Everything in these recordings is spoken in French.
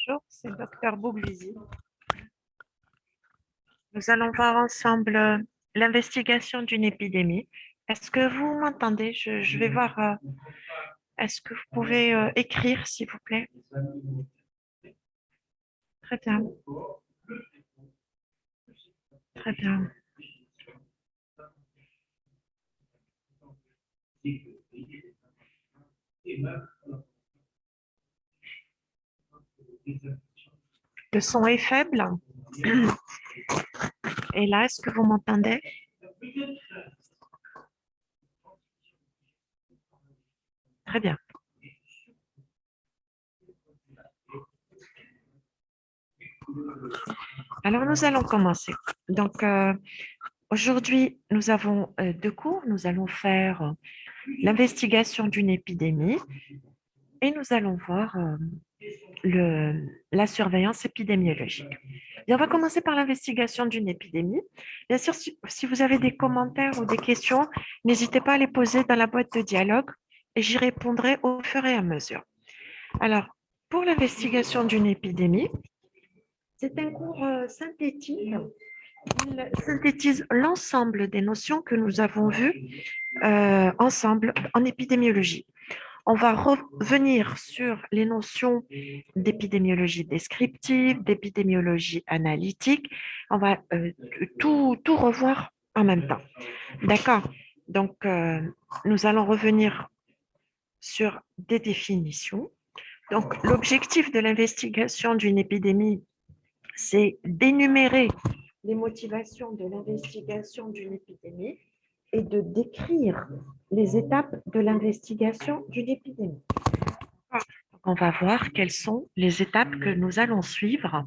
Bonjour, c'est le docteur Bouglizi. Nous allons voir ensemble l'investigation d'une épidémie. Est-ce que vous m'entendez? Je vais voir. Est-ce que vous pouvez écrire, s'il vous plaît? Très bien. Très bien. Le son est faible. Et là, est-ce que vous m'entendez? Très bien. Alors, nous allons commencer. Donc, aujourd'hui, nous avons deux cours. Nous allons faire l'investigation d'une épidémie et nous allons voir la surveillance épidémiologique. Et on va commencer par l'investigation d'une épidémie. Bien sûr, si vous avez des commentaires ou des questions, n'hésitez pas à les poser dans la boîte de dialogue et j'y répondrai au fur et à mesure. Alors, pour l'investigation d'une épidémie, c'est un cours synthétique. Il synthétise l'ensemble des notions que nous avons vues ensemble en épidémiologie. On va revenir sur les notions d'épidémiologie descriptive, d'épidémiologie analytique. On va tout revoir en même temps. D'accord? Donc, nous allons revenir sur des définitions. Donc, l'objectif de l'investigation d'une épidémie, c'est d'énumérer les motivations de l'investigation d'une épidémie et de décrire les étapes de l'investigation d'une épidémie. Donc, on va voir quelles sont les étapes que nous allons suivre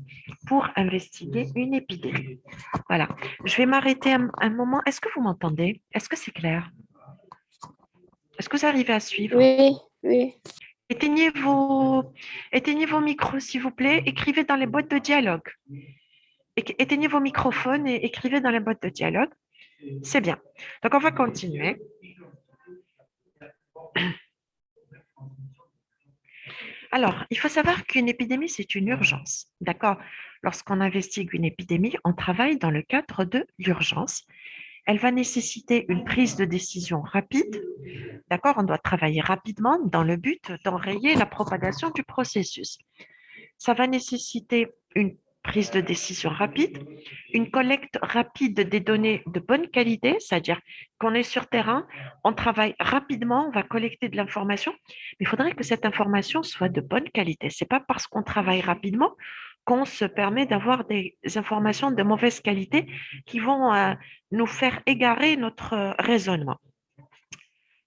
pour investiguer une épidémie. Voilà. Je vais m'arrêter un moment. Est-ce que vous m'entendez? Est-ce que c'est clair? Est-ce que vous arrivez à suivre? Oui, oui. Éteignez vos micros, s'il vous plaît. Écrivez dans les boîtes de dialogue. Éteignez vos microphones et écrivez dans les boîtes de dialogue. C'est bien. Donc, on va continuer. Alors, il faut savoir qu'une épidémie, c'est une urgence. D'accord? Lorsqu'on investigue une épidémie, on travaille dans le cadre de l'urgence. Elle va nécessiter une prise de décision rapide. D'accord? On doit travailler rapidement dans le but d'enrayer la propagation du processus. Ça va nécessiter une prise de décision rapide, une collecte rapide des données de bonne qualité, c'est-à-dire qu'on est sur terrain, on travaille rapidement, on va collecter de l'information, mais il faudrait que cette information soit de bonne qualité. Ce n'est pas parce qu'on travaille rapidement qu'on se permet d'avoir des informations de mauvaise qualité qui vont nous faire égarer notre raisonnement.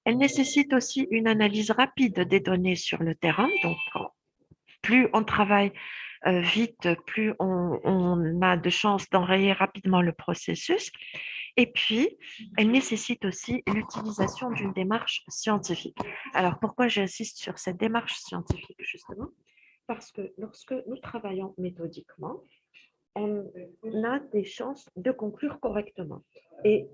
Elle nécessite aussi une analyse rapide des données sur le terrain. Donc, plus on travaille vite, plus on a de chances d'enrayer rapidement le processus. Et puis, elle nécessite aussi l'utilisation d'une démarche scientifique. Alors, pourquoi j'insiste sur cette démarche scientifique, justement? Parce que lorsque nous travaillons méthodiquement, on a des chances de conclure correctement. Et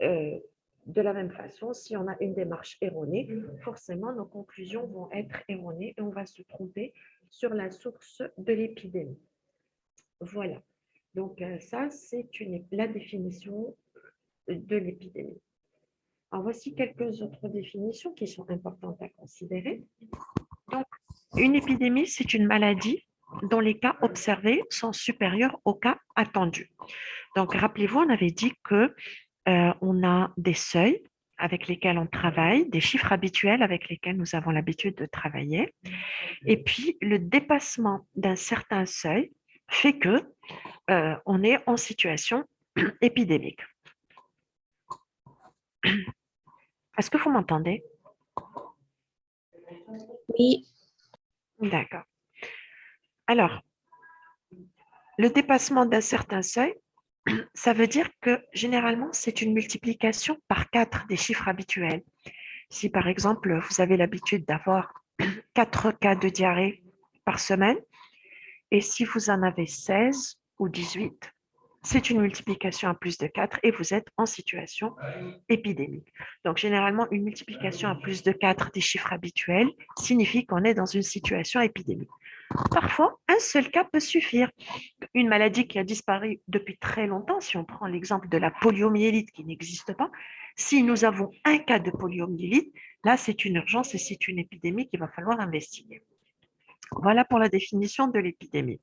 de la même façon, si on a une démarche erronée, forcément, nos conclusions vont être erronées et on va se tromper sur la source de l'épidémie. Voilà. Donc, ça, c'est la définition de l'épidémie. Alors, voici quelques autres définitions qui sont importantes à considérer. Donc, une épidémie, c'est une maladie dont les cas observés sont supérieurs aux cas attendus. Donc, rappelez-vous, on avait dit que on a des seuils avec lesquels on travaille, des chiffres habituels avec lesquels nous avons l'habitude de travailler. Et puis, le dépassement d'un certain seuil fait que on est en situation épidémique. Est-ce que vous m'entendez? Oui. D'accord. Alors, le dépassement d'un certain seuil, ça veut dire que généralement, c'est une multiplication par 4 des chiffres habituels. Si par exemple, vous avez l'habitude d'avoir 4 cas de diarrhée par semaine, et si vous en avez 16 ou 18, c'est une multiplication à plus de 4 et vous êtes en situation épidémique. Donc, généralement, une multiplication à plus de 4 des chiffres habituels signifie qu'on est dans une situation épidémique. Parfois, un seul cas peut suffire. Une maladie qui a disparu depuis très longtemps, si on prend l'exemple de la poliomyélite qui n'existe pas, si nous avons un cas de poliomyélite, là, c'est une urgence et c'est une épidémie qu'il va falloir investiguer. Voilà pour la définition de l'épidémie.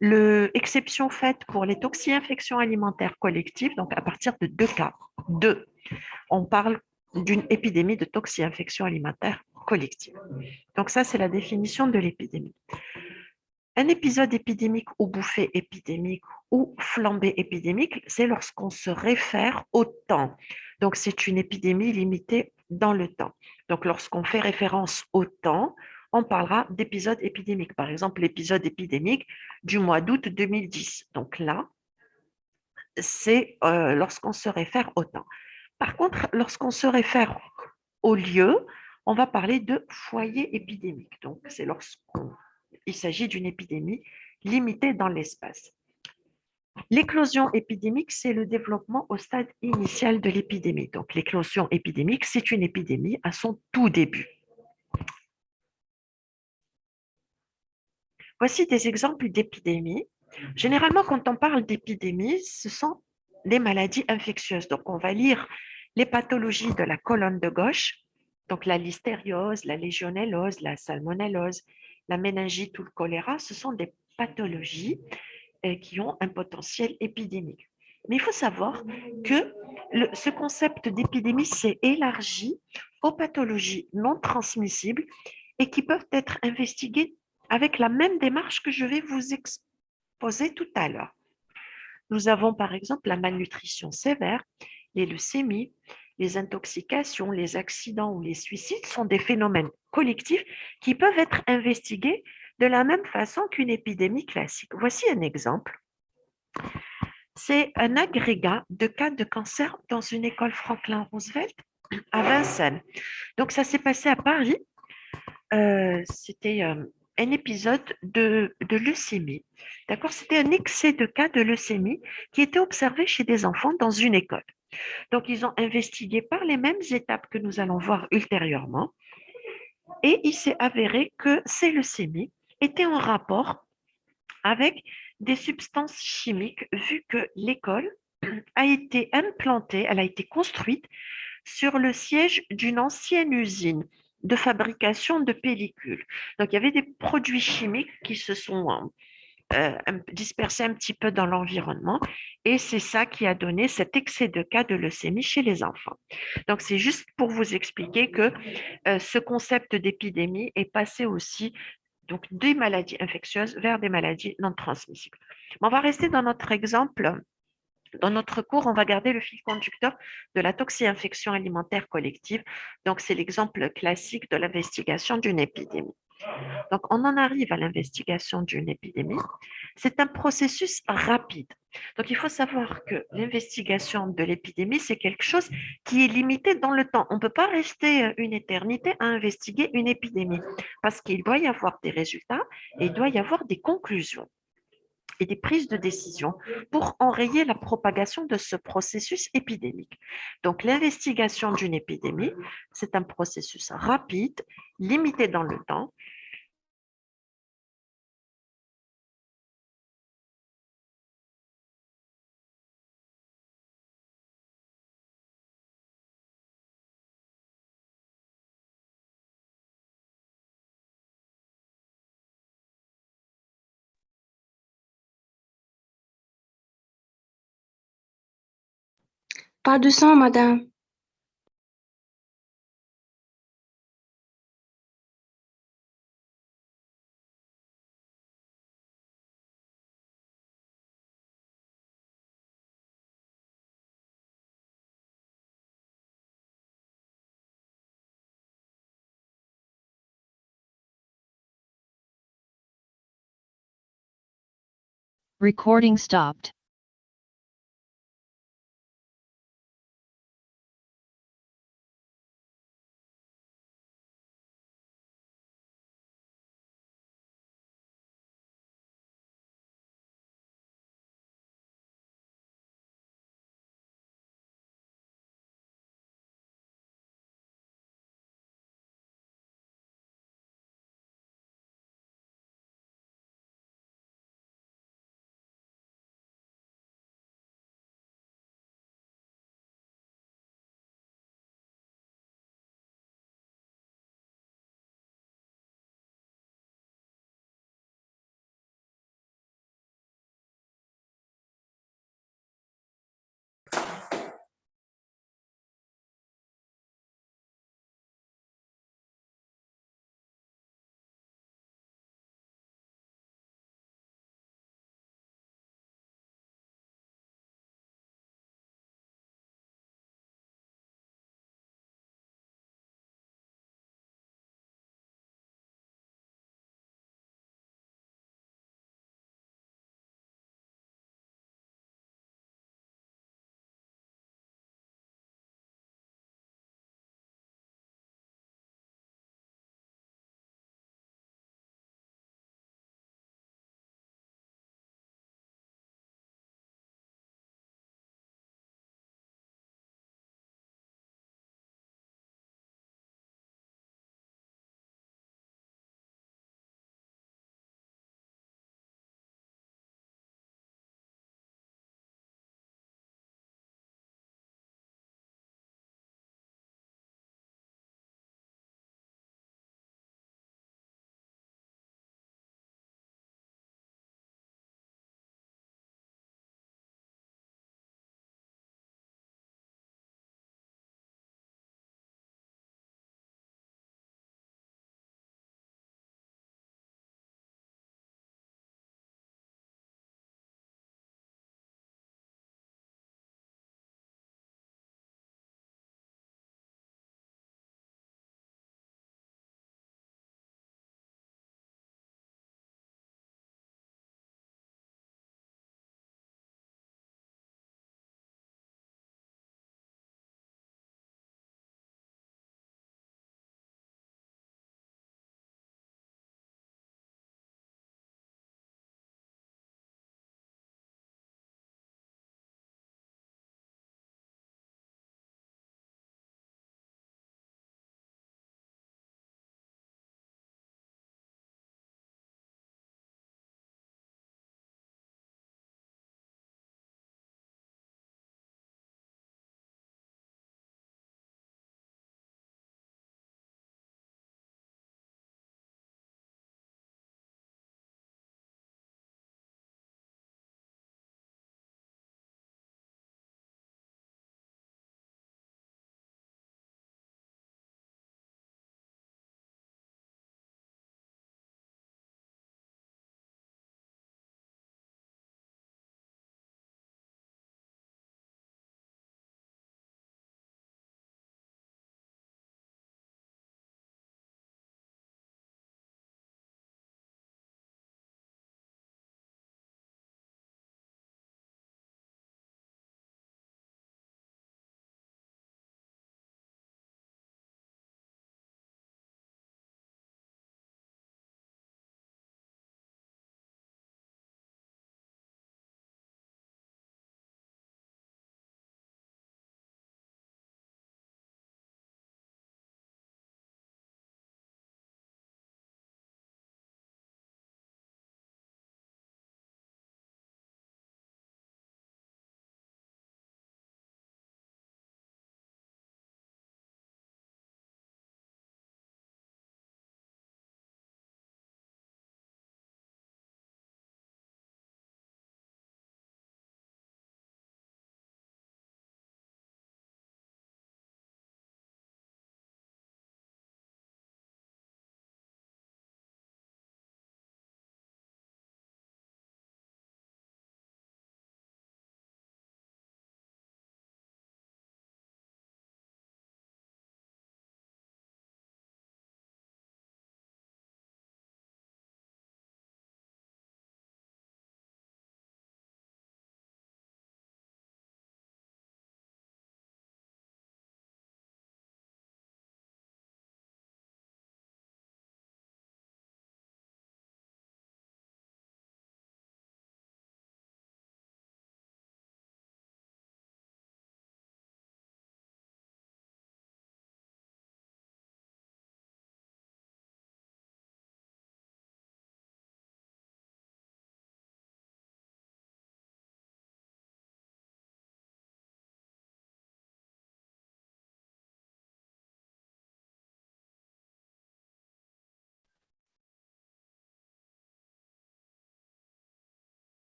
L'exception faite pour les toxi-infections alimentaires collectives, donc à partir de deux cas, deux, on parle d'une épidémie de toxi-infection alimentaire collective. Donc ça, c'est la définition de l'épidémie. Un épisode épidémique ou bouffée épidémique ou flambée épidémique, c'est lorsqu'on se réfère au temps. Donc, c'est une épidémie limitée dans le temps. Donc, lorsqu'on fait référence au temps, on parlera d'épisode épidémique. Par exemple, l'épisode épidémique du mois d'août 2010. Donc là, c'est lorsqu'on se réfère au temps. Par contre, lorsqu'on se réfère au lieu, on va parler de foyer épidémique. Donc, c'est lorsqu'il s'agit d'une épidémie limitée dans l'espace. L'éclosion épidémique, c'est le développement au stade initial de l'épidémie. Donc, l'éclosion épidémique, c'est une épidémie à son tout début. Voici des exemples d'épidémies. Généralement, quand on parle d'épidémie, ce sont les maladies infectieuses. Donc, on va lire les pathologies de la colonne de gauche, donc la listériose, la légionellose, la salmonellose, la méningite ou le choléra, ce sont des pathologies qui ont un potentiel épidémique. Mais il faut savoir que ce concept d'épidémie s'est élargi aux pathologies non transmissibles et qui peuvent être investiguées avec la même démarche que je vais vous exposer tout à l'heure. Nous avons par exemple la malnutrition sévère, les leucémies, les intoxications, les accidents ou les suicides sont des phénomènes collectifs qui peuvent être investigués de la même façon qu'une épidémie classique. Voici un exemple. C'est un agrégat de cas de cancer dans une école Franklin Roosevelt à Vincennes. Donc, ça s'est passé à Paris. C'était un épisode de leucémie. D'accord? C'était un excès de cas de leucémie qui était observé chez des enfants dans une école. Donc, ils ont investigué par les mêmes étapes que nous allons voir ultérieurement et il s'est avéré que ces leucémies étaient en rapport avec des substances chimiques vu que l'école a été implantée, elle a été construite sur le siège d'une ancienne usine de fabrication de pellicules. Donc, il y avait des produits chimiques qui se sont dispersés un petit peu dans l'environnement et c'est ça qui a donné cet excès de cas de leucémie chez les enfants. Donc, c'est juste pour vous expliquer que ce concept d'épidémie est passé aussi donc des maladies infectieuses vers des maladies non transmissibles. On va rester dans notre exemple. Dans notre cours, on va garder le fil conducteur de la toxi-infection alimentaire collective. Donc, c'est l'exemple classique de l'investigation d'une épidémie. Donc, on en arrive à l'investigation d'une épidémie. C'est un processus rapide. Donc, il faut savoir que l'investigation de l'épidémie, c'est quelque chose qui est limité dans le temps. On ne peut pas rester une éternité à investiguer une épidémie parce qu'il doit y avoir des résultats et il doit y avoir des conclusions et des prises de décision pour enrayer la propagation de ce processus épidémique. Donc, l'investigation d'une épidémie, c'est un processus rapide, limité dans le temps. Pas de sang, madame. Recording stopped.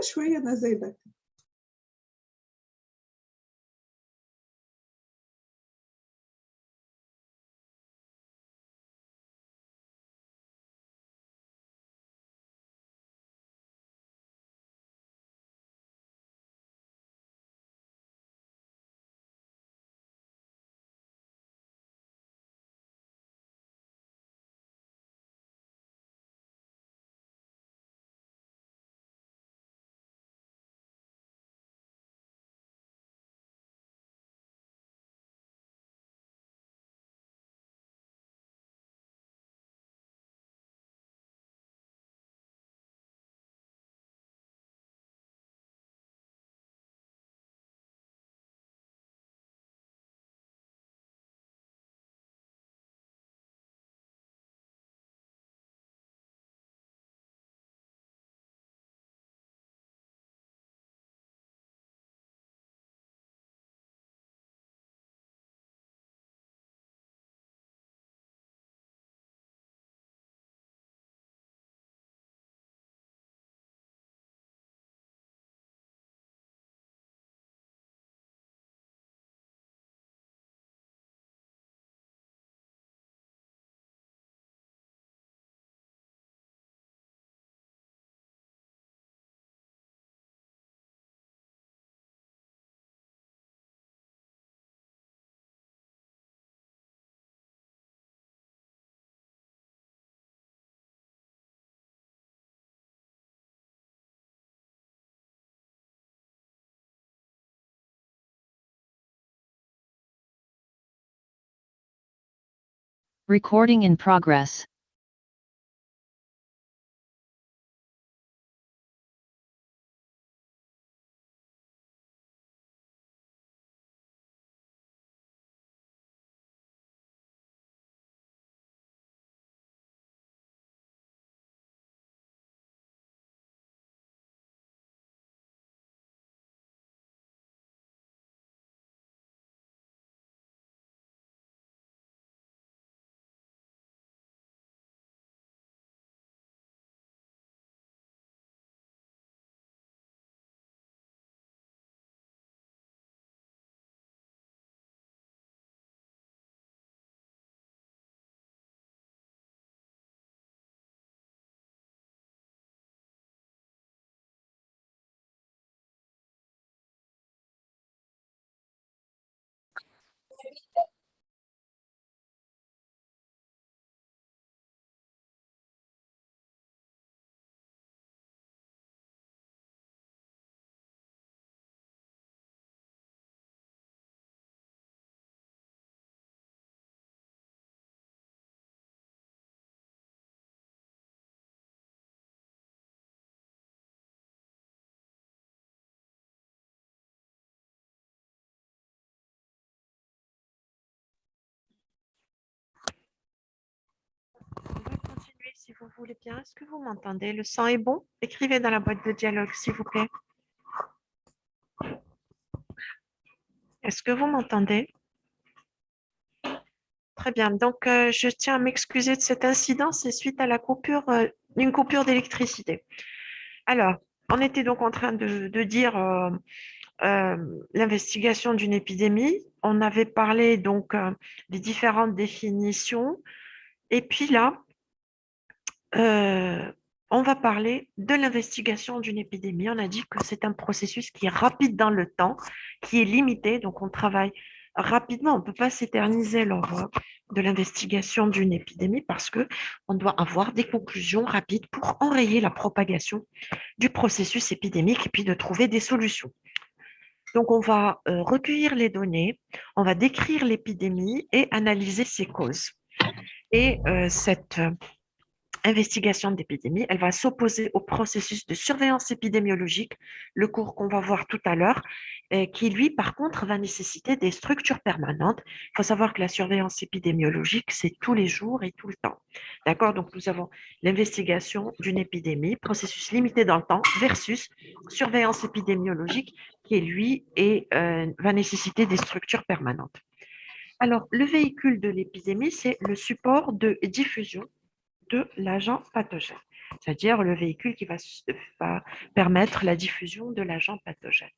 شوية أنا زايدة. Recording in progress. On va continuer si vous voulez bien. Est-ce que vous m'entendez? Le son est bon? Écrivez dans la boîte de dialogue, s'il vous plaît. Est-ce que vous m'entendez? Très bien. Donc, je tiens à m'excuser de cet incident. C'est suite à la coupure, une coupure d'électricité. Alors, on était donc en train de dire euh, l'investigation d'une épidémie. On avait parlé donc des différentes définitions. Et puis là, euh, on va parler de l'investigation d'une épidémie. On a dit que c'est un processus qui est rapide dans le temps, qui est limité. Donc, on travaille rapidement. On ne peut pas s'éterniser lors de l'investigation d'une épidémie parce que on doit avoir des conclusions rapides pour enrayer la propagation du processus épidémique et puis de trouver des solutions. Donc, on va recueillir les données, on va décrire l'épidémie et analyser ses causes. Et cette investigation d'épidémie, elle va s'opposer au processus de surveillance épidémiologique, le cours qu'on va voir tout à l'heure, qui lui, par contre, va nécessiter des structures permanentes. Il faut savoir que la surveillance épidémiologique, c'est tous les jours et tout le temps. D'accord? Donc, nous avons l'investigation d'une épidémie, processus limité dans le temps, versus surveillance épidémiologique, qui, lui, va nécessiter des structures permanentes. Alors, le véhicule de l'épidémie, c'est le support de diffusion de l'agent pathogène. c'est-à-dire le véhicule qui va permettre la diffusion de l'agent pathogène.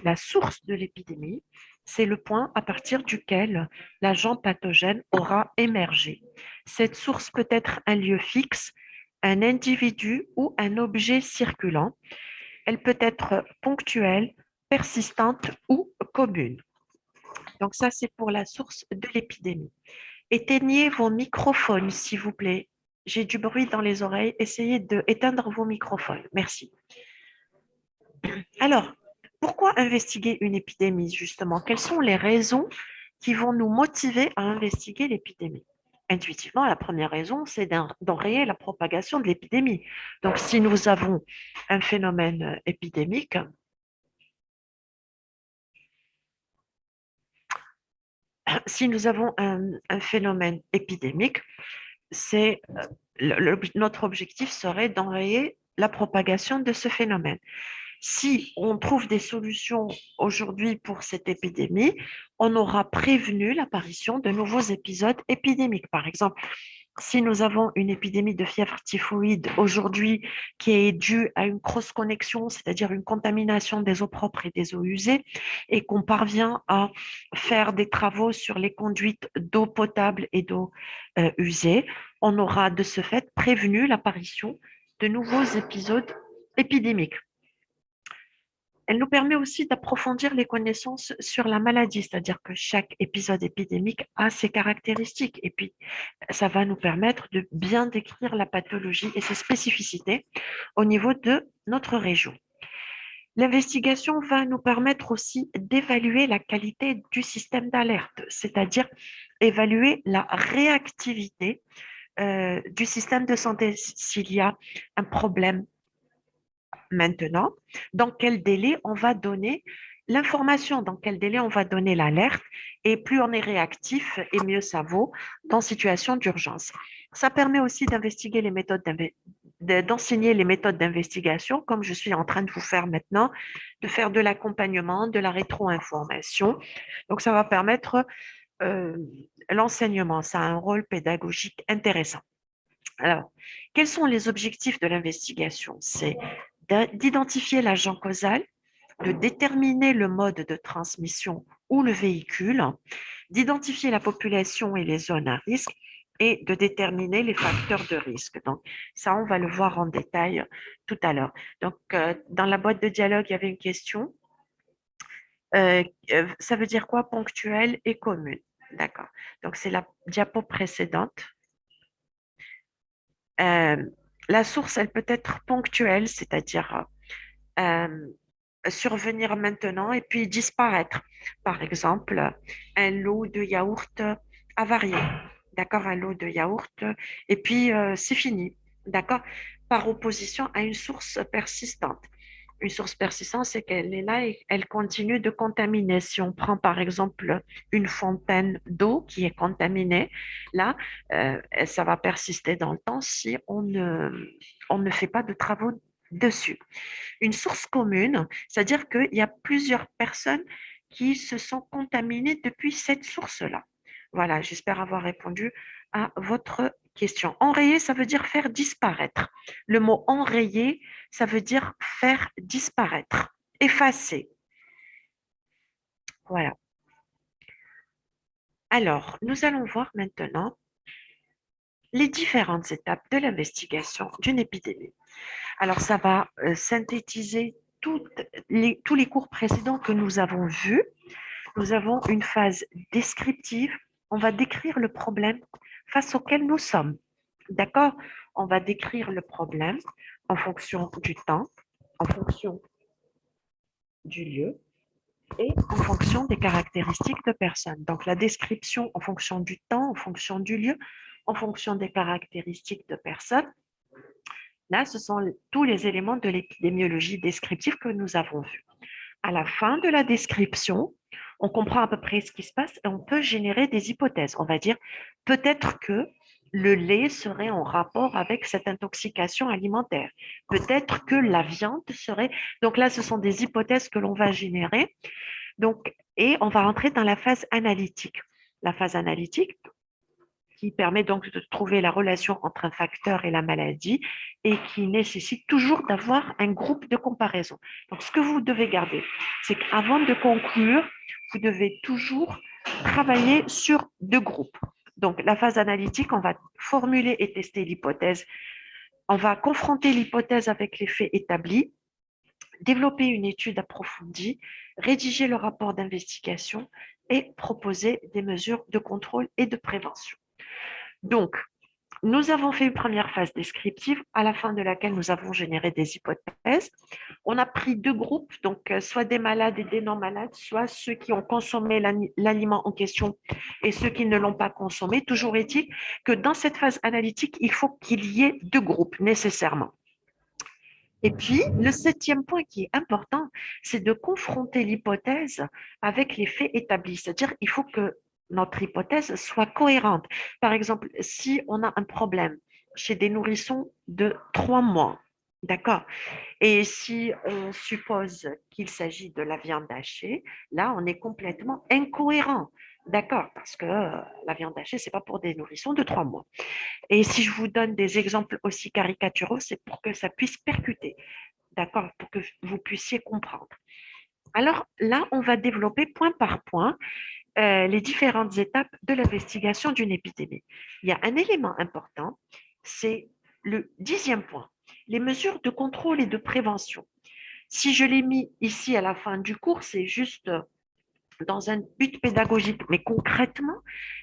La source de l'épidémie, c'est le point à partir duquel l'agent pathogène aura émergé. Cette source peut être un lieu fixe, un individu ou un objet circulant. Elle peut être ponctuelle, persistante ou commune. Donc ça, c'est pour la source de l'épidémie. Éteignez vos microphones, s'il vous plaît. J'ai du bruit dans les oreilles. Essayez d'éteindre vos microphones. Merci. Alors, pourquoi investiguer une épidémie, justement? Quelles sont les raisons qui vont nous motiver à investiguer l'épidémie? Intuitivement, la première raison, c'est d'enrayer la propagation de l'épidémie. Donc, si nous avons un phénomène épidémique, c'est notre objectif serait d'enrayer la propagation de ce phénomène. Si on trouve des solutions aujourd'hui pour cette épidémie, on aura prévenu l'apparition de nouveaux épisodes épidémiques. Par exemple, si nous avons une épidémie de fièvre typhoïde aujourd'hui qui est due à une cross-connexion, c'est-à-dire une contamination des eaux propres et des eaux usées, et qu'on parvient à faire des travaux sur les conduites d'eau potable et d'eau usée, on aura de ce fait prévenu l'apparition de nouveaux épisodes épidémiques. Elle nous permet aussi d'approfondir les connaissances sur la maladie, c'est-à-dire que chaque épisode épidémique a ses caractéristiques et puis ça va nous permettre de bien décrire la pathologie et ses spécificités au niveau de notre région. L'investigation va nous permettre aussi d'évaluer la qualité du système d'alerte, c'est-à-dire évaluer la réactivité du système de santé s'il y a un problème maintenant, dans quel délai on va donner l'information, dans quel délai on va donner l'alerte, et plus on est réactif, et mieux ça vaut dans situation d'urgence. Ça permet aussi d'investiguer les méthodes d'enseigner les méthodes d'investigation, comme je suis en train de vous faire maintenant, de faire de l'accompagnement, de la rétro-information. Donc, ça va permettre l'enseignement. Ça a un rôle pédagogique intéressant. Alors, quels sont les objectifs de l'investigation? C'est d'identifier l'agent causal, de déterminer le mode de transmission ou le véhicule, d'identifier la population et les zones à risque et de déterminer les facteurs de risque. Donc, ça, on va le voir en détail tout à l'heure. Donc, dans la boîte de dialogue, il y avait une question. Ça veut dire quoi, ponctuel et commune? D'accord. Donc, c'est la diapo précédente. La source, elle peut être ponctuelle, c'est-à-dire euh, survenir maintenant et puis disparaître. Par exemple, un lot de yaourt avarié, d'accord, un lot de yaourt, et puis c'est fini, d'accord, par opposition à une source persistante. Une source persistante, c'est qu'elle est là et elle continue de contaminer. Si on prend par exemple une fontaine d'eau qui est contaminée, là, ça va persister dans le temps si on ne fait pas de travaux dessus. Une source commune, c'est-à-dire qu'il y a plusieurs personnes qui se sont contaminées depuis cette source-là. Voilà, j'espère avoir répondu à votre question. Enrayer, ça veut dire faire disparaître. Le mot enrayer, ça veut dire faire disparaître, effacer. Voilà. Alors, nous allons voir maintenant les différentes étapes de l'investigation d'une épidémie. Alors, ça va synthétiser tous les cours précédents que nous avons vus. Nous avons une phase descriptive. On va décrire le problème face auquel nous sommes. D'accord? On va décrire le problème en fonction du temps, en fonction du lieu et en fonction des caractéristiques de personnes. Donc, la description en fonction du temps, en fonction du lieu, en fonction des caractéristiques de personnes. Là, ce sont tous les éléments de l'épidémiologie descriptive que nous avons vus. À la fin de la description, on comprend à peu près ce qui se passe et on peut générer des hypothèses. On va dire peut-être que le lait serait en rapport avec cette intoxication alimentaire. Peut-être que la viande serait... Donc là, ce sont des hypothèses que l'on va générer. Donc, et on va rentrer dans la phase analytique. La phase analytique, qui permet donc de trouver la relation entre un facteur et la maladie et qui nécessite toujours d'avoir un groupe de comparaison. Donc, ce que vous devez garder, c'est qu'avant de conclure, vous devez toujours travailler sur deux groupes. Donc, la phase analytique, on va formuler et tester l'hypothèse. On va confronter l'hypothèse avec les faits établis, développer une étude approfondie, rédiger le rapport d'investigation et proposer des mesures de contrôle et de prévention. Donc, nous avons fait une première phase descriptive à la fin de laquelle nous avons généré des hypothèses. On a pris deux groupes, donc soit des malades et des non-malades, soit ceux qui ont consommé l'aliment en question et ceux qui ne l'ont pas consommé. Toujours est-il que dans cette phase analytique, il faut qu'il y ait deux groupes nécessairement. Et puis, le septième point qui est important, c'est de confronter l'hypothèse avec les faits établis. C'est-à-dire, il faut que notre hypothèse soit cohérente. Par exemple, si on a un problème chez des nourrissons de 3 mois, d'accord, et si on suppose qu'il s'agit de la viande hachée, là, on est complètement incohérent. D'accord, parce que la viande hachée, c'est pas pour des nourrissons de 3 mois. Et si je vous donne des exemples aussi caricaturaux, c'est pour que ça puisse percuter, d'accord, pour que vous puissiez comprendre. Alors là, on va développer point par point les différentes étapes de l'investigation d'une épidémie. Il y a un élément important, c'est le 10e point, les mesures de contrôle et de prévention. Si je l'ai mis ici à la fin du cours, c'est juste dans un but pédagogique. Mais concrètement,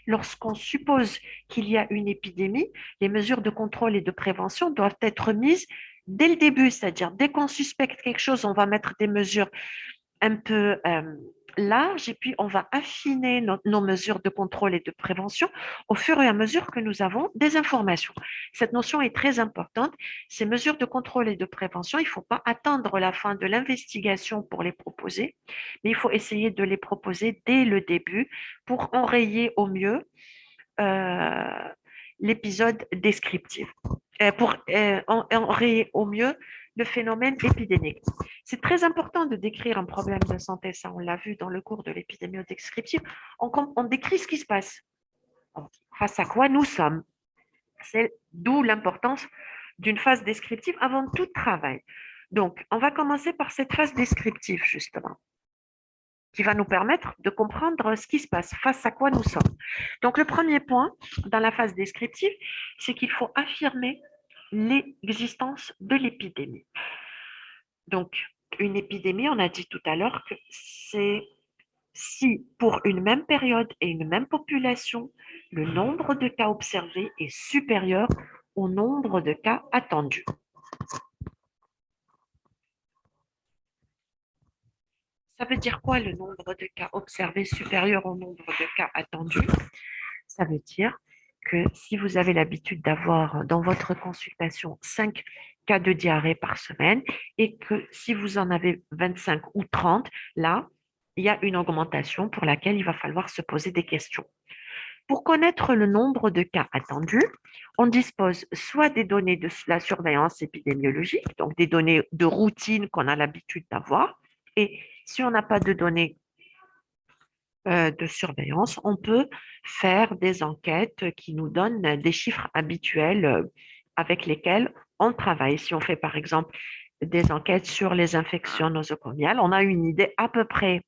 lorsqu'on suppose qu'il y a une épidémie, les mesures de contrôle et de prévention doivent être mises dès le début, c'est-à-dire dès qu'on suspecte quelque chose, on va mettre des mesures un peu larges et puis on va affiner nos mesures de contrôle et de prévention au fur et à mesure que nous avons des informations. Cette notion est très importante. Ces mesures de contrôle et de prévention, il ne faut pas attendre la fin de l'investigation pour les proposer, mais il faut essayer de les proposer dès le début pour enrayer au mieux euh, l'épisode descriptif, pour enrayer au mieux le phénomène épidémique. C'est très important de décrire un problème de santé, ça on l'a vu dans le cours de l'épidémie descriptive. On décrit ce qui se passe, face à quoi nous sommes. C'est d'où l'importance d'une phase descriptive avant tout travail. Donc, on va commencer par cette phase descriptive, justement, qui va nous permettre de comprendre ce qui se passe, face à quoi nous sommes. Donc, le premier point dans la phase descriptive, c'est qu'il faut affirmer l'existence de l'épidémie. Donc, une épidémie, on a dit tout à l'heure que c'est si pour une même période et une même population, le nombre de cas observés est supérieur au nombre de cas attendus. Ça veut dire quoi le nombre de cas observés supérieur au nombre de cas attendus? Ça veut dire que si vous avez l'habitude d'avoir dans votre consultation 5 cas de diarrhée par semaine et que si vous en avez 25 ou 30, là, il y a une augmentation pour laquelle il va falloir se poser des questions. Pour connaître le nombre de cas attendus, on dispose soit des données de la surveillance épidémiologique, donc des données de routine qu'on a l'habitude d'avoir, et si on n'a pas de données de surveillance, on peut faire des enquêtes qui nous donnent des chiffres habituels avec lesquels on travaille. Si on fait par exemple des enquêtes sur les infections nosocomiales, on a une idée à peu près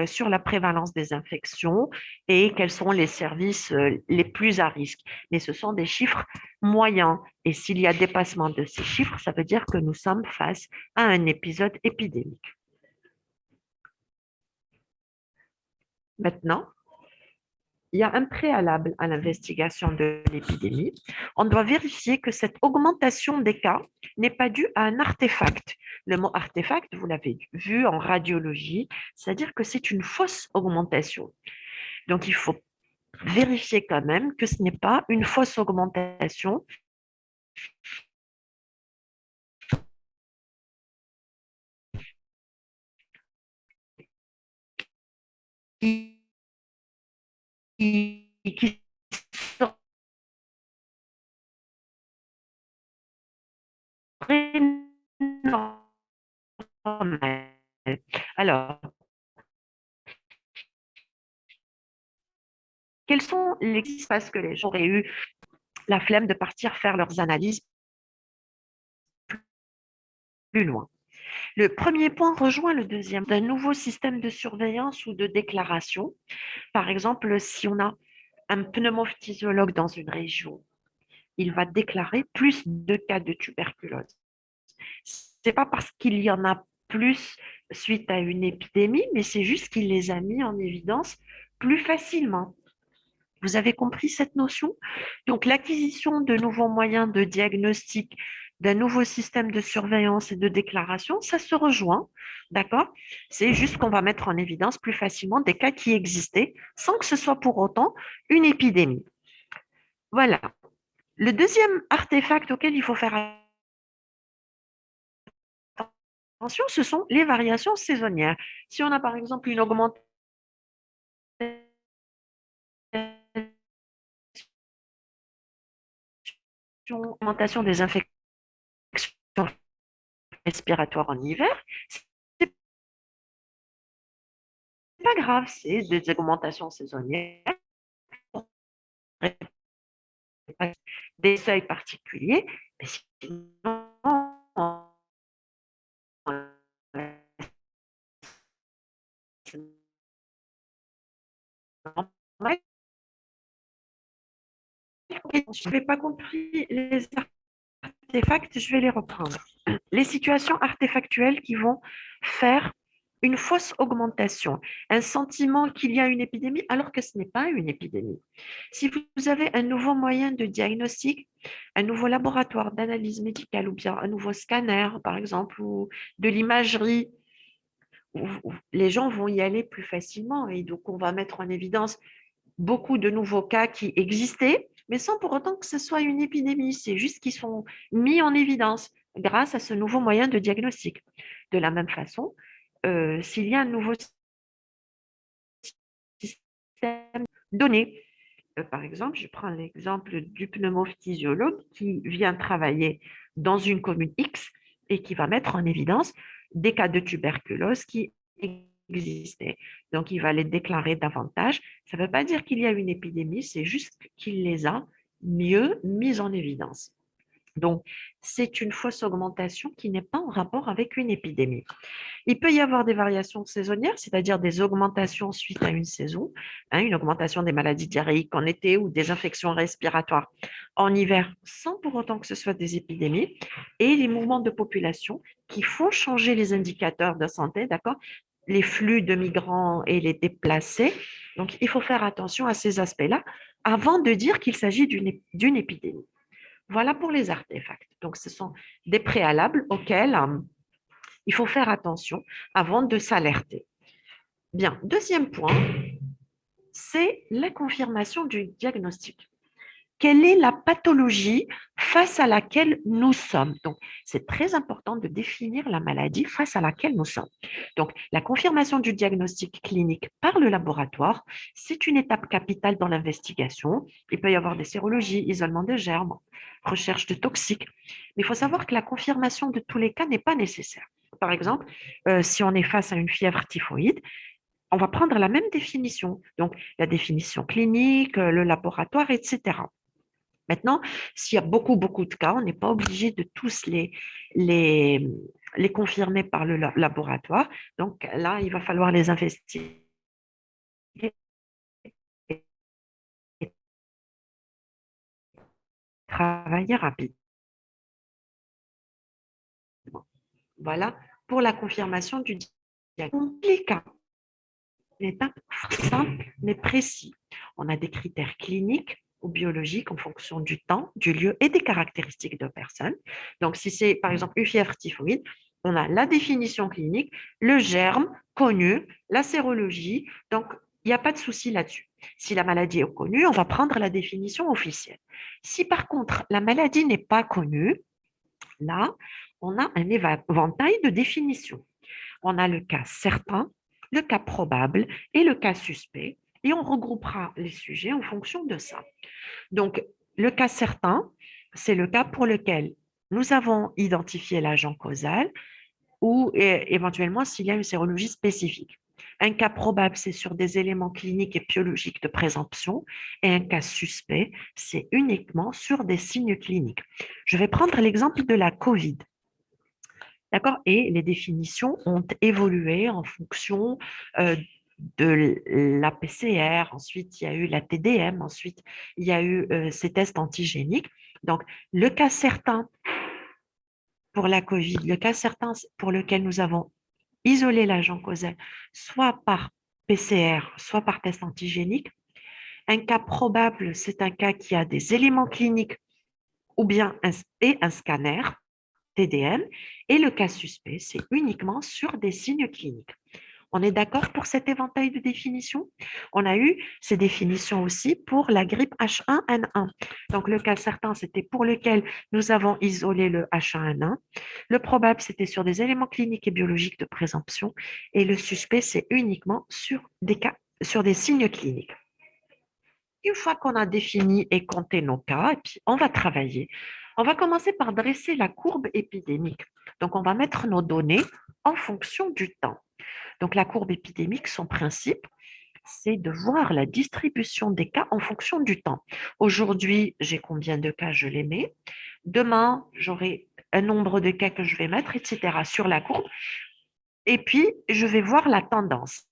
sur la prévalence des infections et quels sont les services les plus à risque. Mais ce sont des chiffres moyens. Et s'il y a dépassement de ces chiffres, ça veut dire que nous sommes face à un épisode épidémique. Maintenant, il y a un préalable à l'investigation de l'épidémie. On doit vérifier que cette augmentation des cas n'est pas due à un artefact. Le mot artefact, vous l'avez vu en radiologie, c'est-à-dire que c'est une fausse augmentation. Donc, il faut vérifier quand même que ce n'est pas une fausse augmentation qui serait normale. Alors, Quels sont les parce que les gens auraient eu la flemme de partir faire leurs analyses plus loin? Le premier point rejoint le deuxième, d'un nouveau système de surveillance ou de déclaration. Par exemple, si on a un pneumophysiologue dans une région, il va déclarer plus de cas de tuberculose. Ce n'est pas parce qu'il y en a plus suite à une épidémie, mais c'est juste qu'il les a mis en évidence plus facilement. Vous avez compris cette notion? Donc, l'acquisition de nouveaux moyens de diagnostic, d'un nouveau système de surveillance et de déclaration, ça se rejoint, d'accord? C'est juste qu'on va mettre en évidence plus facilement des cas qui existaient sans que ce soit pour autant une épidémie. Voilà. Le deuxième artefact auquel il faut faire attention, ce sont les variations saisonnières. Si on a par exemple une augmentation des infections respiratoires en hiver, c'est pas grave, c'est des augmentations saisonnières, des seuils particuliers, mais sinon, je n'avais pas compris les artefacts, je vais les reprendre. Les situations artefactuelles qui vont faire une fausse augmentation, un sentiment qu'il y a une épidémie alors que ce n'est pas une épidémie. Si vous avez un nouveau moyen de diagnostic, un nouveau laboratoire d'analyse médicale ou bien un nouveau scanner, par exemple, ou de l'imagerie, les gens vont y aller plus facilement et donc on va mettre en évidence beaucoup de nouveaux cas qui existaient, mais sans pour autant que ce soit une épidémie. C'est juste qu'ils sont mis en évidence grâce à ce nouveau moyen de diagnostic. De la même façon, s'il y a un nouveau système donné, par exemple, je prends l'exemple du pneumophysiologue qui vient travailler dans une commune X et qui va mettre en évidence des cas de tuberculose qui existaient. Donc, il va les déclarer davantage. Ça ne veut pas dire qu'il y a une épidémie, c'est juste qu'il les a mieux mis en évidence. Donc, c'est une fausse augmentation qui n'est pas en rapport avec une épidémie. Il peut y avoir des variations saisonnières, c'est-à-dire des augmentations suite à une saison, une augmentation des maladies diarrhéiques en été ou des infections respiratoires en hiver, sans pour autant que ce soit des épidémies, et les mouvements de population qui font changer les indicateurs de santé, d'accord? Les flux de migrants et les déplacés. Donc, il faut faire attention à ces aspects-là avant de dire qu'il s'agit d'une épidémie. Voilà pour les artefacts. Donc, ce sont des préalables auxquels il faut faire attention avant de s'alerter. Bien, deuxième point, c'est la confirmation du diagnostic. Quelle est la pathologie face à laquelle nous sommes? Donc, c'est très important de définir la maladie face à laquelle nous sommes. Donc, la confirmation du diagnostic clinique par le laboratoire, c'est une étape capitale dans l'investigation. Il peut y avoir des sérologies, isolement de germes, recherche de toxiques. Mais il faut savoir que la confirmation de tous les cas n'est pas nécessaire. Par exemple, si on est face à une fièvre typhoïde, on va prendre la même définition. Donc, la définition clinique, le laboratoire, etc. Maintenant, s'il y a beaucoup, beaucoup de cas, on n'est pas obligé de tous les, les confirmer par le laboratoire. Donc là, il va falloir les investiguer et travailler rapidement. Voilà pour la confirmation du diagnostic. Une étape simple mais précis. On a des critères cliniques ou biologiques en fonction du temps, du lieu et des caractéristiques de personnes. Donc, si c'est par exemple une fièvre typhoïde, on a la définition clinique, le germe connu, la sérologie. Donc, il n'y a pas de souci là-dessus. Si la maladie est connue, on va prendre la définition officielle. Si par contre la maladie n'est pas connue, là, on a un éventail de définitions. On a le cas certain, le cas probable et le cas suspect, et on regroupera les sujets en fonction de ça. Donc, le cas certain, c'est le cas pour lequel nous avons identifié l'agent causal ou éventuellement s'il y a une sérologie spécifique. Un cas probable, c'est sur des éléments cliniques et biologiques de présomption. Et un cas suspect, c'est uniquement sur des signes cliniques. Je vais prendre l'exemple de la COVID. D'accord? Et les définitions ont évolué en fonction de la PCR. Ensuite, il y a eu la TDM. Ensuite, il y a eu ces tests antigéniques. Donc, le cas certain pour la COVID, le cas certain pour lequel nous avons isolé l'agent causal, soit par PCR, soit par test antigénique. Un cas probable, c'est un cas qui a des éléments cliniques ou bien un scanner, TDM, et le cas suspect, c'est uniquement sur des signes cliniques. On est d'accord pour cet éventail de définitions? On a eu ces définitions aussi pour la grippe H1N1. Donc, le cas certain, c'était pour lequel nous avons isolé le H1N1. Le probable, c'était sur des éléments cliniques et biologiques de présomption. Et le suspect, c'est uniquement sur des cas, sur des signes cliniques. Une fois qu'on a défini et compté nos cas, et puis on va travailler. On va commencer par dresser la courbe épidémique. Donc, on va mettre nos données en fonction du temps. Donc, la courbe épidémique, son principe, c'est de voir la distribution des cas en fonction du temps. Aujourd'hui, j'ai combien de cas, je les mets. Demain, j'aurai un nombre de cas que je vais mettre, etc. sur la courbe. Et puis, je vais voir la tendance.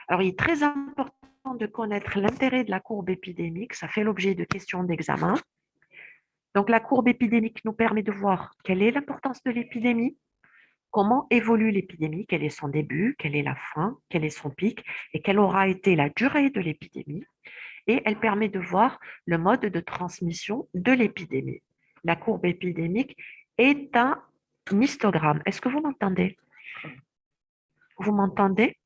Alors, il est très important de connaître l'intérêt de la courbe épidémique. Ça fait l'objet de questions d'examen. Donc, la courbe épidémique nous permet de voir quelle est l'importance de l'épidémie, comment évolue l'épidémie, quel est son début, quelle est la fin, quel est son pic et quelle aura été la durée de l'épidémie. Et elle permet de voir le mode de transmission de l'épidémie. La courbe épidémique est un histogramme. Est-ce que vous m'entendez? Vous m'entendez?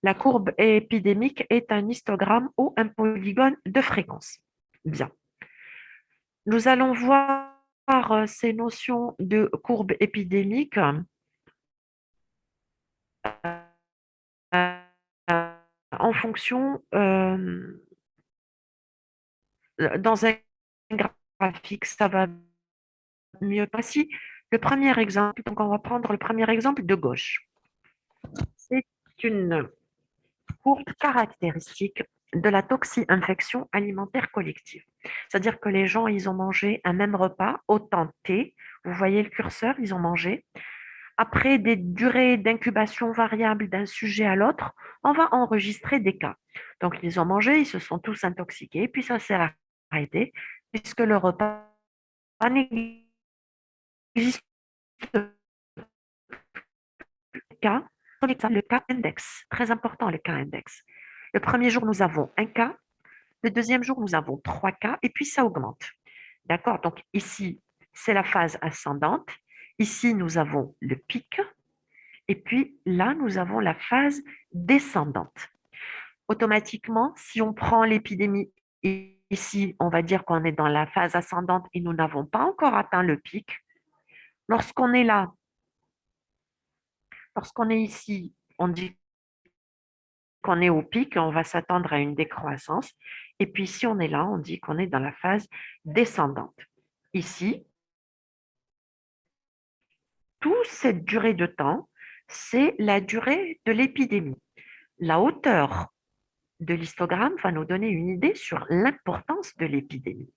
La courbe épidémique est un histogramme ou un polygone de fréquence. Bien. Nous allons voir ces notions de courbe épidémique en fonction dans un graphique. Ça va mieux. Voici le premier exemple. Donc, on va prendre le premier exemple de gauche. C'est une courbe caractéristique de la toxi-infection alimentaire collective. C'est-à-dire que les gens, ils ont mangé un même repas au temps T. Vous voyez le curseur, ils ont mangé. Après des durées d'incubation variables d'un sujet à l'autre, on va enregistrer des cas. Donc, ils ont mangé, ils se sont tous intoxiqués, puis ça s'est arrêté, puisque le repas n'existe cas, le cas index. Très important, le cas index. Le premier jour, nous avons un cas. Le deuxième jour, nous avons 3 cas et puis ça augmente. D'accord? Donc ici, c'est la phase ascendante. Ici, nous avons le pic. Et puis là, nous avons la phase descendante. Automatiquement, si on prend l'épidémie ici, on va dire qu'on est dans la phase ascendante et nous n'avons pas encore atteint le pic. Lorsqu'on est là, lorsqu'on est ici, on dit qu'on est au pic, on va s'attendre à une décroissance. Et puis, si on est là, on dit qu'on est dans la phase descendante. Ici, toute cette durée de temps, c'est la durée de l'épidémie. La hauteur de l'histogramme va nous donner une idée sur l'importance de l'épidémie.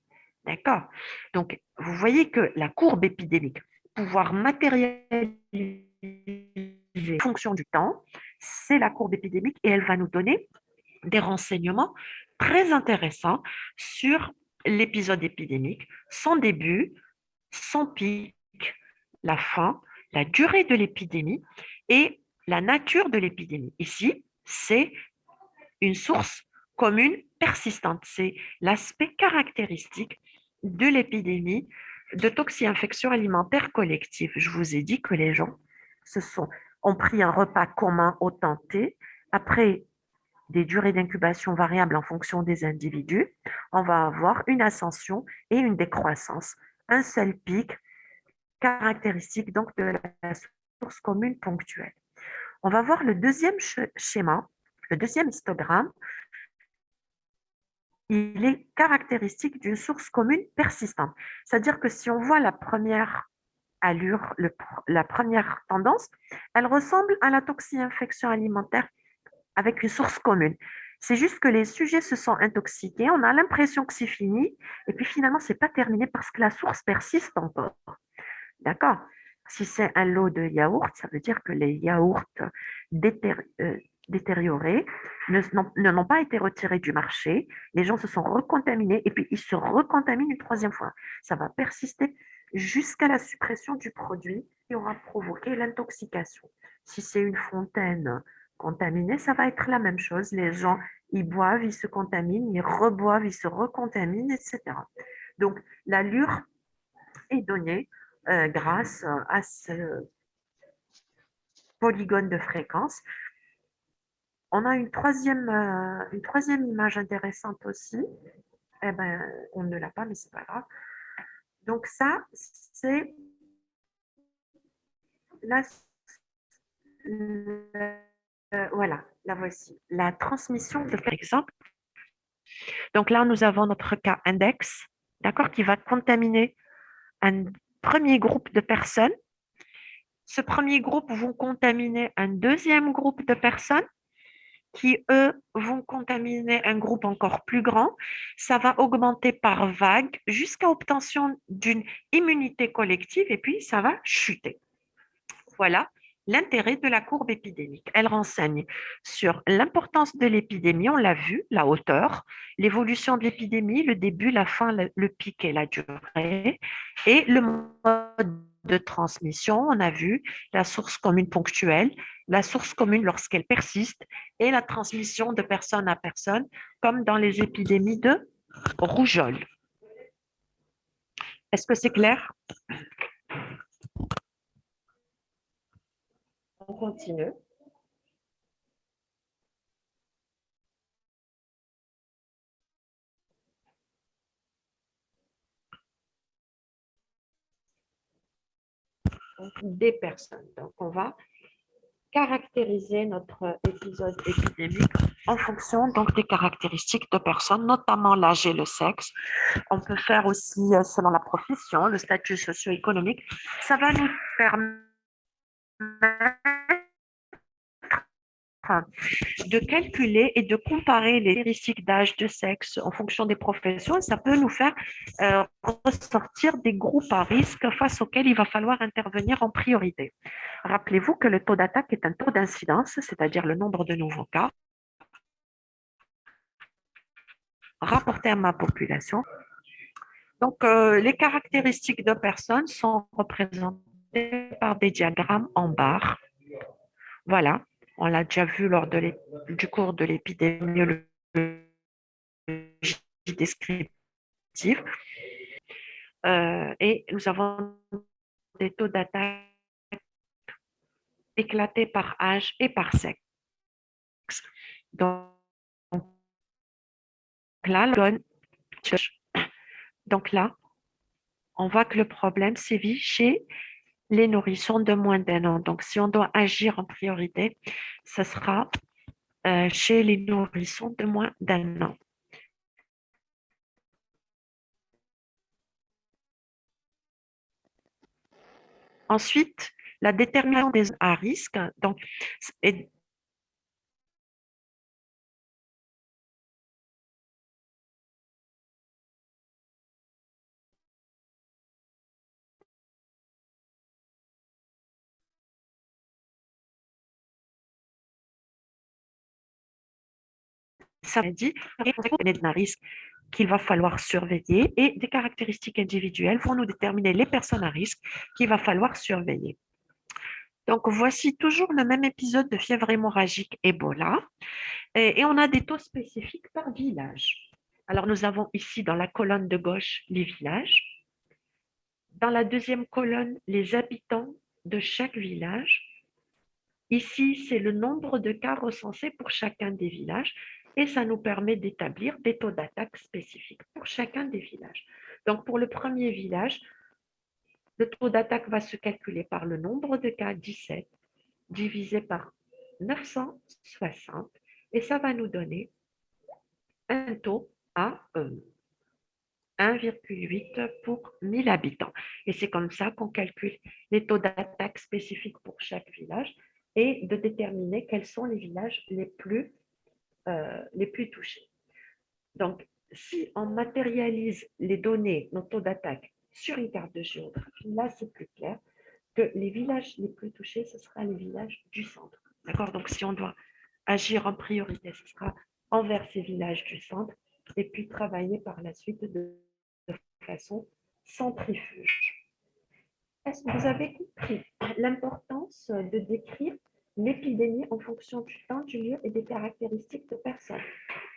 D'accord? Donc, vous voyez que la courbe épidémique, pouvoir matérialiser en fonction du temps, c'est la courbe épidémique et elle va nous donner des renseignements très intéressants sur l'épisode épidémique, son début, son pic, la fin, la durée de l'épidémie et la nature de l'épidémie. Ici, c'est une source commune persistante. C'est l'aspect caractéristique de l'épidémie de toxi-infection alimentaire collective. Je vous ai dit que les gens ont pris un repas commun au temps T. Après des durées d'incubation variables en fonction des individus, on va avoir une ascension et une décroissance. Un seul pic caractéristique donc de la source commune ponctuelle. On va voir le deuxième schéma, le deuxième histogramme. Il est caractéristique d'une source commune persistante. C'est-à-dire que si on voit la première allure, la première tendance, elle ressemble à la toxi-infection alimentaire avec une source commune. C'est juste que les sujets se sont intoxiqués, on a l'impression que c'est fini, et puis finalement, c'est pas terminé parce que la source persiste encore. D'accord? Si c'est un lot de yaourts, ça veut dire que les yaourts détériorés n'ont pas été retirés du marché, les gens se sont recontaminés et puis ils se recontaminent une troisième fois. Ça va persister jusqu'à la suppression du produit qui aura provoqué l'intoxication. Si c'est une fontaine contaminée, ça va être la même chose. Les gens, ils boivent, ils se contaminent, ils reboivent, ils se recontaminent, etc. Donc, l'allure est donnée grâce à ce polygone de fréquence. On a une troisième image intéressante aussi. Eh ben, on ne l'a pas, mais c'est pas grave. Donc ça, c'est la, voilà, la voici. La transmission de, par exemple. Donc là, nous avons notre cas index, d'accord, qui va contaminer un premier groupe de personnes. Ce premier groupe vont contaminer un deuxième groupe de personnes qui, eux, vont contaminer un groupe encore plus grand. Ça va augmenter par vague jusqu'à obtention d'une immunité collective et puis ça va chuter. Voilà l'intérêt de la courbe épidémique. Elle renseigne sur l'importance de l'épidémie, on l'a vu, la hauteur, l'évolution de l'épidémie, le début, la fin, le pic et la durée, et le mode de transmission, on a vu la source commune ponctuelle, la source commune lorsqu'elle persiste, et la transmission de personne à personne, comme dans les épidémies de rougeole. Est-ce que c'est clair? On continue. Des personnes. Donc, on va caractériser notre épisode épidémique en fonction donc des caractéristiques de personnes, notamment l'âge et le sexe. On peut faire aussi selon la profession, le statut socio-économique. Ça va nous permettre de calculer et de comparer les caractéristiques d'âge, de sexe en fonction des professions. Et ça peut nous faire ressortir des groupes à risque face auxquels il va falloir intervenir en priorité. Rappelez-vous que le taux d'attaque est un taux d'incidence, c'est-à-dire le nombre de nouveaux cas rapporté à ma population. Donc, les caractéristiques de personnes sont représentées par des diagrammes en barre. Voilà, on l'a déjà vu lors du cours de l'épidémiologie descriptive. Et nous avons des taux d'attaque éclatés par âge et par sexe. Donc là, on voit que le problème sévit chez les nourrissons de moins d'un an. Donc, si on doit agir en priorité, ce sera chez les nourrissons de moins d'un an. Ensuite, la détermination des zones à risque. Donc, ça dit un risque qu'il va falloir surveiller et des caractéristiques individuelles vont nous déterminer les personnes à risque qu'il va falloir surveiller. Donc, voici toujours le même épisode de fièvre hémorragique Ebola et on a des taux spécifiques par village. Alors, nous avons ici dans la colonne de gauche les villages. Dans la deuxième colonne, les habitants de chaque village. Ici, c'est le nombre de cas recensés pour chacun des villages et ça nous permet d'établir des taux d'attaque spécifiques pour chacun des villages. Donc, pour le premier village, le taux d'attaque va se calculer par le nombre de cas 17 divisé par 960 et ça va nous donner un taux à 1,8 pour 1000 habitants. Et c'est comme ça qu'on calcule les taux d'attaque spécifiques pour chaque village et de déterminer quels sont les villages les plus touchés. Donc, si on matérialise les données, nos taux d'attaque, sur une carte de géographie, là, c'est plus clair que les villages les plus touchés, ce sera les villages du centre. D'accord? Donc, si on doit agir en priorité, ce sera envers ces villages du centre et puis travailler par la suite de façon centrifuge. Est-ce que vous avez compris l'importance de décrire l'épidémie en fonction du temps, du lieu et des caractéristiques de personnes?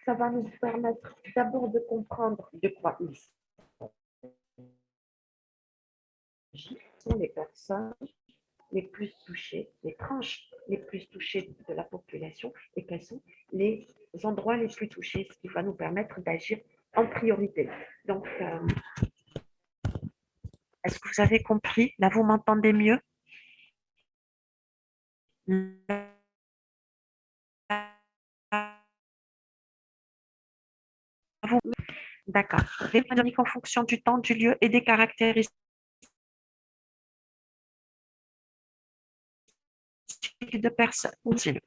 Ça va nous permettre d'abord de comprendre de quoi il s'agit, sont les personnes les plus touchées, les tranches les plus touchées de la population et quels sont les endroits les plus touchés, ce qui va nous permettre d'agir en priorité. Donc, est-ce que vous avez compris? Là, vous m'entendez mieux? D'accord. Les dynamiques en fonction du temps, du lieu et des caractéristiques de personnes. Continue.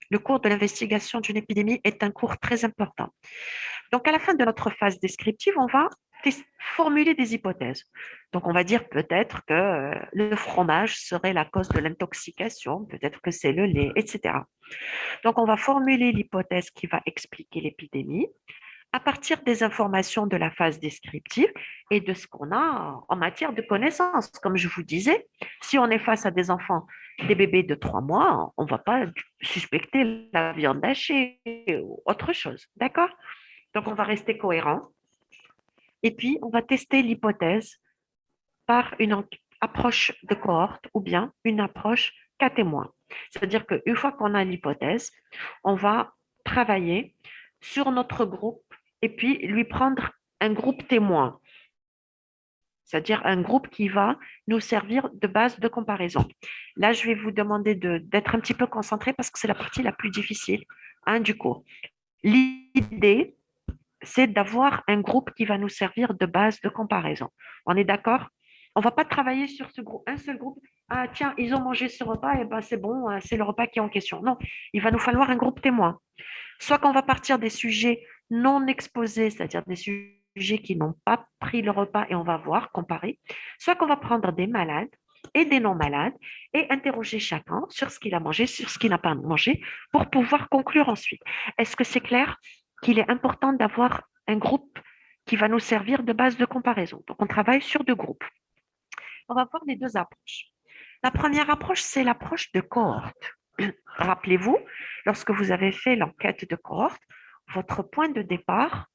Le cours de l'investigation d'une épidémie est un cours très important. Donc, à la fin de notre phase descriptive, on va formuler des hypothèses. Donc, on va dire peut-être que le fromage serait la cause de l'intoxication, peut-être que c'est le lait, etc. Donc, on va formuler l'hypothèse qui va expliquer l'épidémie à partir des informations de la phase descriptive et de ce qu'on a en matière de connaissances. Comme je vous disais, si on est face à des enfants, des bébés de 3 mois, on ne va pas suspecter la viande hachée ou autre chose. D'accord? Donc, on va rester cohérent. Et puis, on va tester l'hypothèse par une approche de cohorte ou bien une approche cas témoin. C'est-à-dire qu'une fois qu'on a l'hypothèse, on va travailler sur notre groupe et puis lui prendre un groupe témoin, c'est-à-dire un groupe qui va nous servir de base de comparaison. Là, je vais vous demander d'être un petit peu concentré parce que c'est la partie la plus difficile du cours. L'idée, c'est d'avoir un groupe qui va nous servir de base de comparaison. On est d'accord? On ne va pas travailler sur ce groupe, un seul groupe. Ah tiens, ils ont mangé ce repas, et ben c'est bon, c'est le repas qui est en question. Non, il va nous falloir un groupe témoin. Soit qu'on va partir des sujets non exposés, c'est-à-dire des sujets qui n'ont pas pris le repas et on va voir, comparer. Soit qu'on va prendre des malades et des non-malades et interroger chacun sur ce qu'il a mangé, sur ce qu'il n'a pas mangé pour pouvoir conclure ensuite. Est-ce que c'est clair qu'il est important d'avoir un groupe qui va nous servir de base de comparaison? Donc, on travaille sur 2 groupes. On va voir les 2 approches. La première approche, c'est l'approche de cohorte. Rappelez-vous, lorsque vous avez fait l'enquête de cohorte, votre point de départ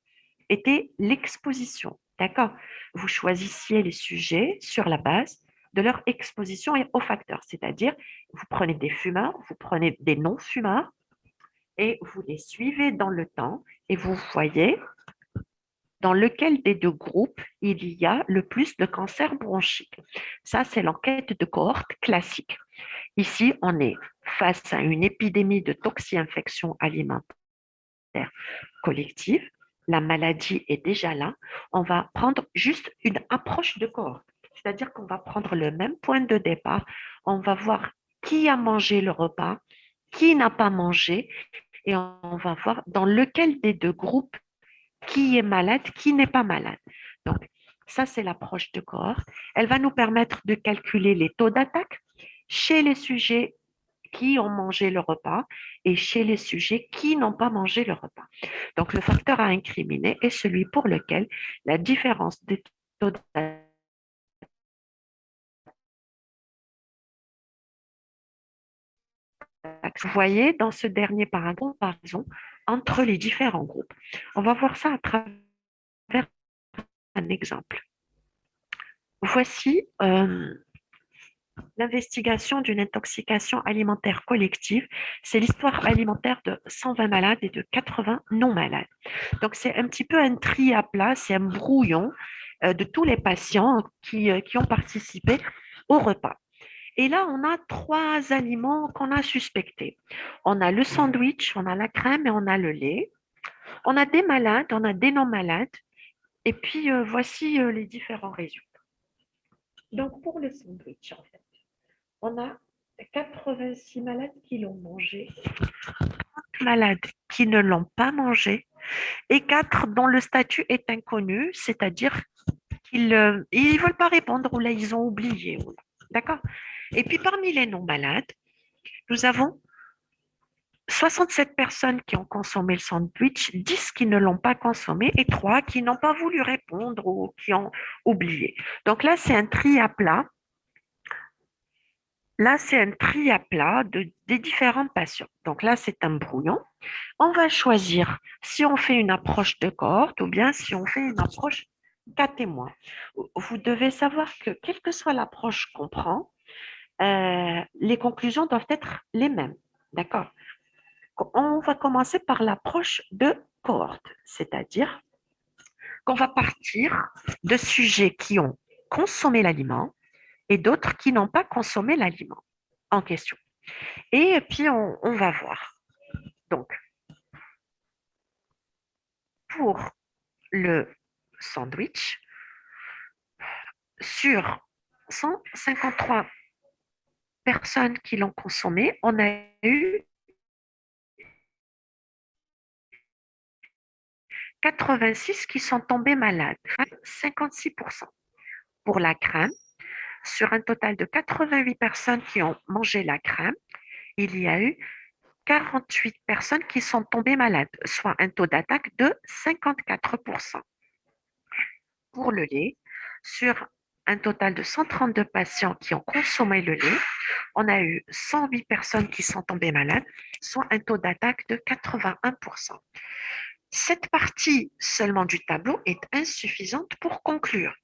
était l'exposition. D'accord? Vous choisissiez les sujets sur la base de leur exposition aux facteurs, c'est-à-dire vous prenez des fumeurs, vous prenez des non-fumeurs et vous les suivez dans le temps et vous voyez dans lequel des 2 groupes il y a le plus de cancer bronchique. Ça, c'est l'enquête de cohorte classique. Ici, on est face à une épidémie de toxi-infection alimentaire collective. La maladie est déjà là. On va prendre juste une approche de cohorte. C'est-à-dire qu'on va prendre le même point de départ. On va voir qui a mangé le repas, qui n'a pas mangé, et on va voir dans lequel des 2 groupes qui est malade, qui n'est pas malade. Donc, ça, c'est l'approche de cohorte. Elle va nous permettre de calculer les taux d'attaque chez les sujets qui ont mangé le repas et chez les sujets qui n'ont pas mangé le repas. Donc, le facteur à incriminer est celui pour lequel la différence des taux d'attaque. Vous voyez dans ce dernier paragraphe, comparaison entre les différents groupes. On va voir ça à travers un exemple. Voici l'investigation d'une intoxication alimentaire collective. C'est l'histoire alimentaire de 120 malades et de 80 non-malades. Donc, c'est un petit peu un tri à plat, c'est un brouillon de tous les patients qui ont participé au repas. Et là, on a 3 aliments qu'on a suspectés. On a le sandwich, on a la crème et on a le lait. On a des malades, on a des non-malades. Et puis, voici les différents résultats. Donc, pour le sandwich, en fait, on a 86 malades qui l'ont mangé, 30 malades qui ne l'ont pas mangé et 4 dont le statut est inconnu, c'est-à-dire qu'ils ne veulent pas répondre ou là, ils ont oublié. D'accord? Et puis, parmi les non-malades, nous avons 67 personnes qui ont consommé le sandwich, 10 qui ne l'ont pas consommé et 3 qui n'ont pas voulu répondre ou qui ont oublié. Donc là, c'est un tri à plat. Là, c'est un tri à plat des différents patients. Donc là, c'est un brouillon. On va choisir si on fait une approche de cohorte ou bien si on fait une approche cas témoin. Vous devez savoir que quelle que soit l'approche qu'on prend, les conclusions doivent être les mêmes. D'accord? On va commencer par l'approche de cohorte, c'est-à-dire qu'on va partir de sujets qui ont consommé l'aliment et d'autres qui n'ont pas consommé l'aliment en question. Et puis, on va voir. Donc, pour le sandwich, sur 153 personnes qui l'ont consommé, on a eu 86 qui sont tombés malades, 56%. Pour la crème, sur un total de 88 personnes qui ont mangé la crème, il y a eu 48 personnes qui sont tombées malades, soit un taux d'attaque de 54%. Pour le lait, sur un total de 132 patients qui ont consommé le lait, on a eu 108 personnes qui sont tombées malades, soit un taux d'attaque de 81%. Cette partie seulement du tableau est insuffisante pour conclure.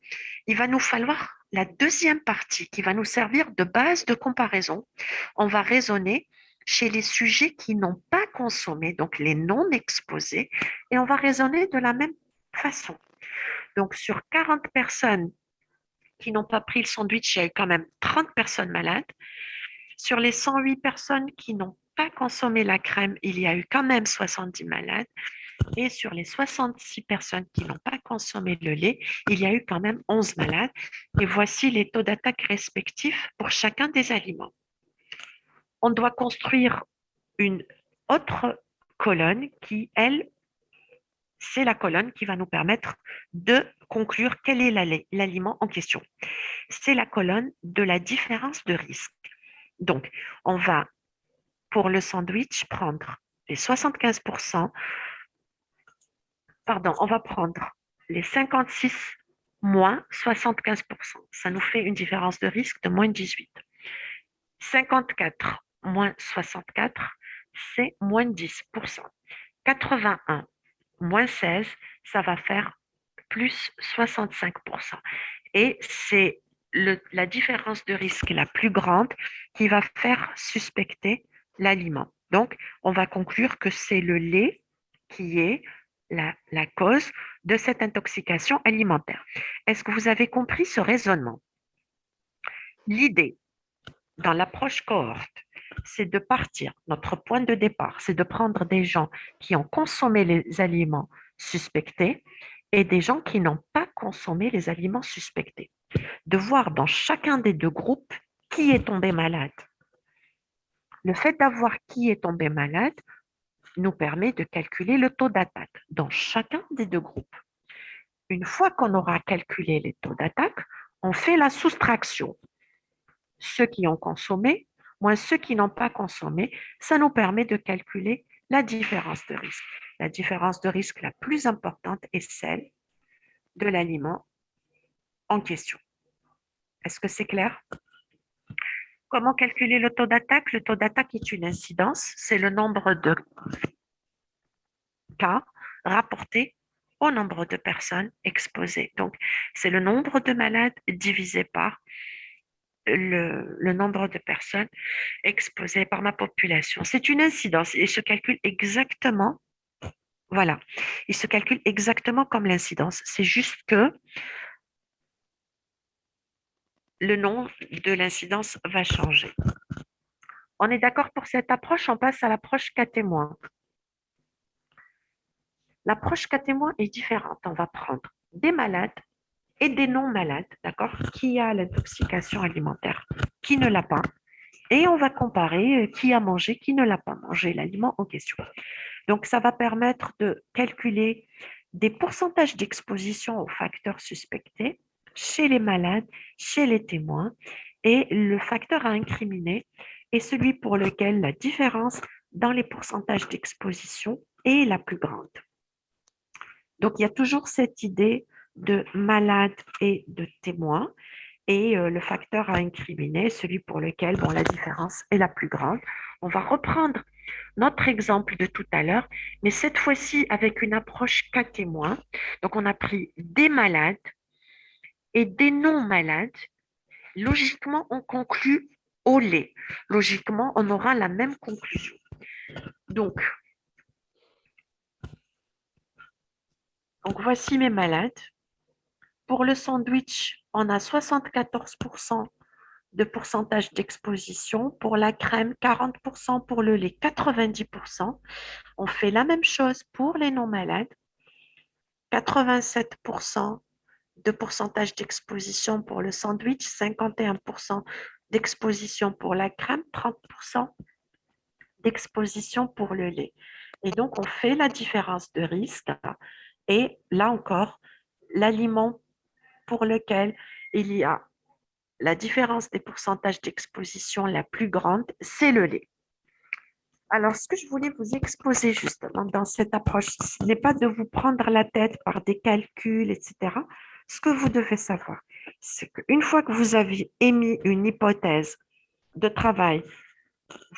Il va nous falloir la deuxième partie qui va nous servir de base de comparaison. On va raisonner chez les sujets qui n'ont pas consommé, donc les non exposés, et on va raisonner de la même façon. Donc, sur 40 personnes qui n'ont pas pris le sandwich, il y a eu quand même 30 personnes malades. Sur les 108 personnes qui n'ont pas consommé la crème, il y a eu quand même 70 malades. Et sur les 66 personnes qui n'ont pas consommé le lait, il y a eu quand même 11 malades. Et voici les taux d'attaque respectifs pour chacun des aliments. On doit construire une autre colonne qui, elle, c'est la colonne qui va nous permettre de conclure quel est l'aliment en question. C'est la colonne de la différence de risque. Donc, on va, pour le sandwich, prendre les 75%, pardon, on va prendre les 56 moins 75%. Ça nous fait une différence de risque de moins 18. 54 moins 64, c'est moins 10%. 81 moins 16, ça va faire plus 65%. Et c'est la différence de risque la plus grande qui va faire suspecter l'aliment. Donc, on va conclure que c'est le lait qui est la cause de cette intoxication alimentaire. Est-ce que vous avez compris ce raisonnement? L'idée dans l'approche cohorte, c'est de partir, notre point de départ, c'est de prendre des gens qui ont consommé les aliments suspectés et des gens qui n'ont pas consommé les aliments suspectés. De voir dans chacun des deux groupes qui est tombé malade. Le fait d'avoir qui est tombé malade nous permet de calculer le taux d'attaque dans chacun des deux groupes. Une fois qu'on aura calculé les taux d'attaque, on fait la soustraction. Ceux qui ont consommé moins ceux qui n'ont pas consommé, ça nous permet de calculer la différence de risque. La différence de risque la plus importante est celle de l'aliment en question. Est-ce que c'est clair? Comment calculer le taux d'attaque? Le taux d'attaque est une incidence, c'est le nombre de cas rapportés au nombre de personnes exposées. Donc, c'est le nombre de malades divisé par le nombre de personnes exposées par ma population. C'est une incidence et se calcule exactement, voilà, il se calcule exactement comme l'incidence. C'est juste que le nom de l'incidence va changer. On est d'accord pour cette approche? On passe à l'approche cas témoin. L'approche cas témoin est différente. On va prendre des malades et des non-malades, d'accord? Qui a l'intoxication alimentaire, qui ne l'a pas. Et on va comparer qui a mangé, qui ne l'a pas mangé, l'aliment en question. Donc, ça va permettre de calculer des pourcentages d'exposition aux facteurs suspectés chez les malades, chez les témoins, et le facteur à incriminer est celui pour lequel la différence dans les pourcentages d'exposition est la plus grande. Donc, il y a toujours cette idée de malade et de témoin, et le facteur à incriminer, celui pour lequel la différence est la plus grande. On va reprendre notre exemple de tout à l'heure, mais cette fois-ci avec une approche cas témoin. Donc, on a pris des malades et des non-malades. Logiquement, on conclut au lait. Logiquement, on aura la même conclusion. Donc voici mes malades. Pour le sandwich, on a 74% de pourcentage d'exposition. Pour la crème, 40%. Pour le lait, 90%. On fait la même chose pour les non-malades. 87% de pourcentage d'exposition pour le sandwich, 51% d'exposition pour la crème, 30% d'exposition pour le lait. Et donc, on fait la différence de risque. Et là encore, l'aliment pour lequel il y a la différence des pourcentages d'exposition la plus grande, c'est le lait. Alors, ce que je voulais vous exposer justement dans cette approche, ce n'est pas de vous prendre la tête par des calculs, etc. Ce que vous devez savoir, c'est qu'une fois que vous avez émis une hypothèse de travail,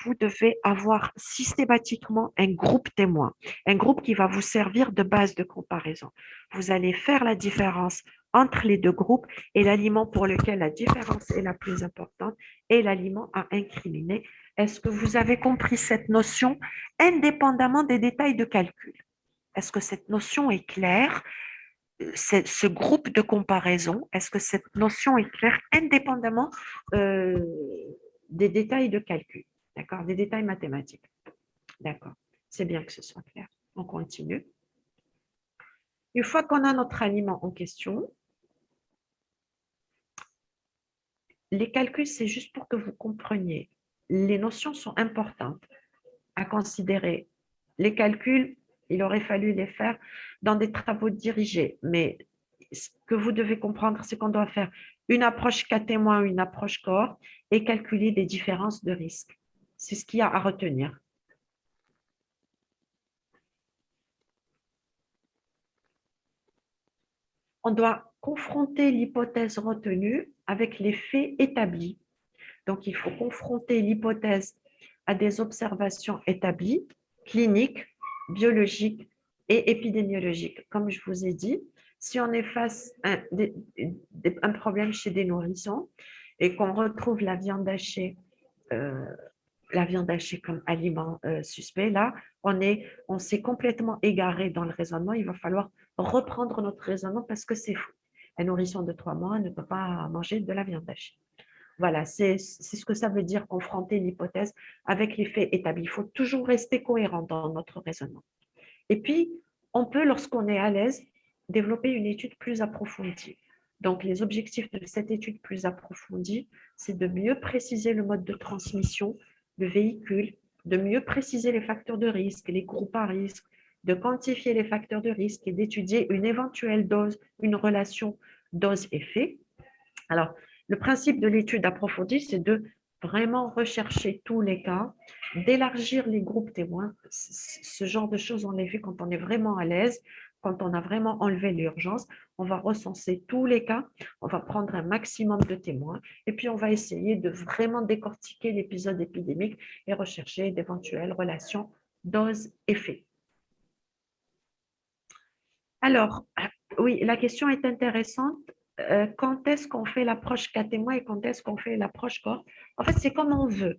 vous devez avoir systématiquement un groupe témoin, un groupe qui va vous servir de base de comparaison. Vous allez faire la différence entre les deux groupes et l'aliment pour lequel la différence est la plus importante est l'aliment à incriminer. Est-ce que vous avez compris cette notion indépendamment des détails de calcul? Est-ce que cette notion est claire? Ce groupe de comparaison, est-ce que cette notion est claire indépendamment des détails de calcul? D'accord, des détails mathématiques. D'accord, c'est bien que ce soit clair. On continue. Une fois qu'on a notre aliment en question, les calculs, c'est juste pour que vous compreniez. Les notions sont importantes à considérer. Les calculs, il aurait fallu les faire dans des travaux dirigés, mais ce que vous devez comprendre, c'est qu'on doit faire une approche cas témoin, une approche cohorte et calculer des différences de risque. C'est ce qu'il y a à retenir. On doit confronter l'hypothèse retenue avec les faits établis. Donc, il faut confronter l'hypothèse à des observations établies, cliniques, biologiques et épidémiologiques. Comme je vous ai dit, si on est face à un problème chez des nourrissons et qu'on retrouve la viande hachée comme aliment suspect, là, on s'est complètement égaré dans le raisonnement. Il va falloir reprendre notre raisonnement parce que c'est faux. Un nourrisson de 3 mois ne peut pas manger de la viande hachée. Voilà, c'est ce que ça veut dire confronter l'hypothèse avec les faits établis. Il faut toujours rester cohérent dans notre raisonnement. Et puis, on peut, lorsqu'on est à l'aise, développer une étude plus approfondie. Donc, les objectifs de cette étude plus approfondie, c'est de mieux préciser le mode de transmission, le véhicule, de mieux préciser les facteurs de risque, les groupes à risque, de quantifier les facteurs de risque et d'étudier une éventuelle dose, une relation dose-effet. Alors, le principe de l'étude approfondie, c'est de vraiment rechercher tous les cas, d'élargir les groupes témoins. Ce genre de choses, on les fait quand on est vraiment à l'aise, quand on a vraiment enlevé l'urgence. On va recenser tous les cas, on va prendre un maximum de témoins et puis on va essayer de vraiment décortiquer l'épisode épidémique et rechercher d'éventuelles relations dose-effet. Alors, oui, la question est intéressante. Quand est-ce qu'on fait l'approche cas témoin et quand est-ce qu'on fait l'approche corps? En fait, c'est comme on veut.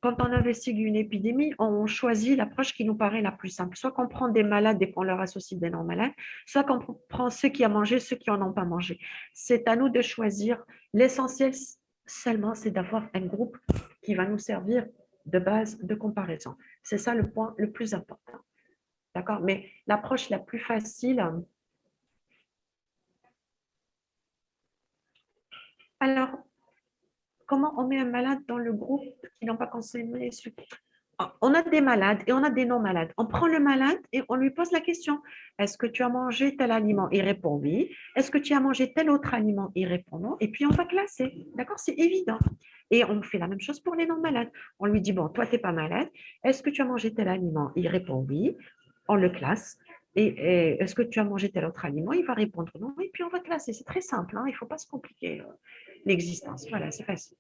quand on investigue une épidémie, on choisit l'approche qui nous paraît la plus simple. Soit qu'on prend des malades et qu'on leur associe des non-malades, soit qu'on prend ceux qui ont mangé, ceux qui n'en ont pas mangé. C'est à nous de choisir. L'essentiel seulement, c'est d'avoir un groupe qui va nous servir de base de comparaison. C'est ça le point le plus important. D'accord? Mais l'approche la plus facile. Alors, comment on met un malade dans le groupe qui n'ont pas consommé ce... On a des malades et on a des non-malades. On prend le malade et on lui pose la question. Est-ce que tu as mangé tel aliment? Il répond oui. Est-ce que tu as mangé tel autre aliment? Il répond non. Et puis, on va classer. D'accord? C'est évident. Et on fait la même chose pour les non-malades. On lui dit, bon, toi, tu n'es pas malade. Est-ce que tu as mangé tel aliment? Il répond oui. On le classe. Et est-ce que tu as mangé tel autre aliment? Il va répondre non. Et puis, on va classer. C'est très simple. Hein? Il ne faut pas se compliquer l'existence. Voilà, c'est facile.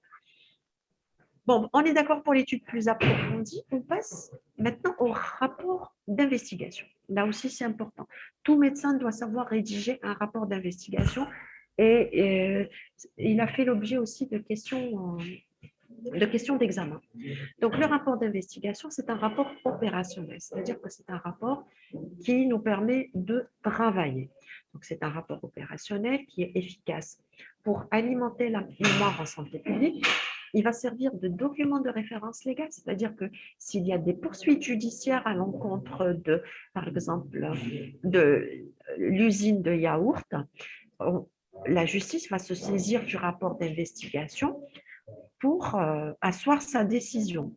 Bon, on est d'accord pour l'étude plus approfondie. On passe maintenant au rapport d'investigation. Là aussi, c'est important. Tout médecin doit savoir rédiger un rapport d'investigation et il a fait l'objet aussi de questions d'examen. Donc, le rapport d'investigation, c'est un rapport opérationnel, c'est-à-dire que c'est un rapport qui nous permet de travailler. Donc, c'est un rapport opérationnel qui est efficace pour alimenter la mémoire en santé publique. Il va servir de document de référence légale, c'est-à-dire que s'il y a des poursuites judiciaires à l'encontre de, par exemple, de l'usine de yaourt, la justice va se saisir du rapport d'investigation pour asseoir sa décision.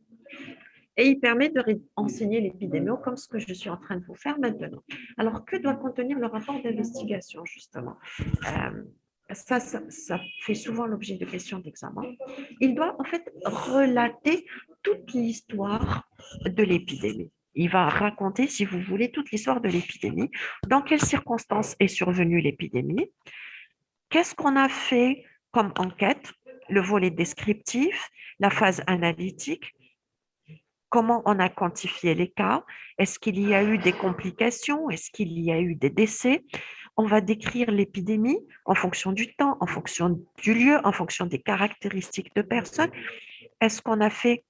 Et il permet de enseigner l'épidémie comme ce que je suis en train de vous faire maintenant. Alors, que doit contenir le rapport d'investigation, justement? Ça fait souvent l'objet de questions d'examen. Il doit en fait relater toute l'histoire de l'épidémie. Il va raconter, si vous voulez, toute l'histoire de l'épidémie, dans quelles circonstances est survenue l'épidémie, qu'est-ce qu'on a fait comme enquête, le volet descriptif, la phase analytique, comment on a quantifié les cas, est-ce qu'il y a eu des complications, est-ce qu'il y a eu des décès. On va décrire l'épidémie en fonction du temps, en fonction du lieu, en fonction des caractéristiques de personnes. Est-ce qu'on a fait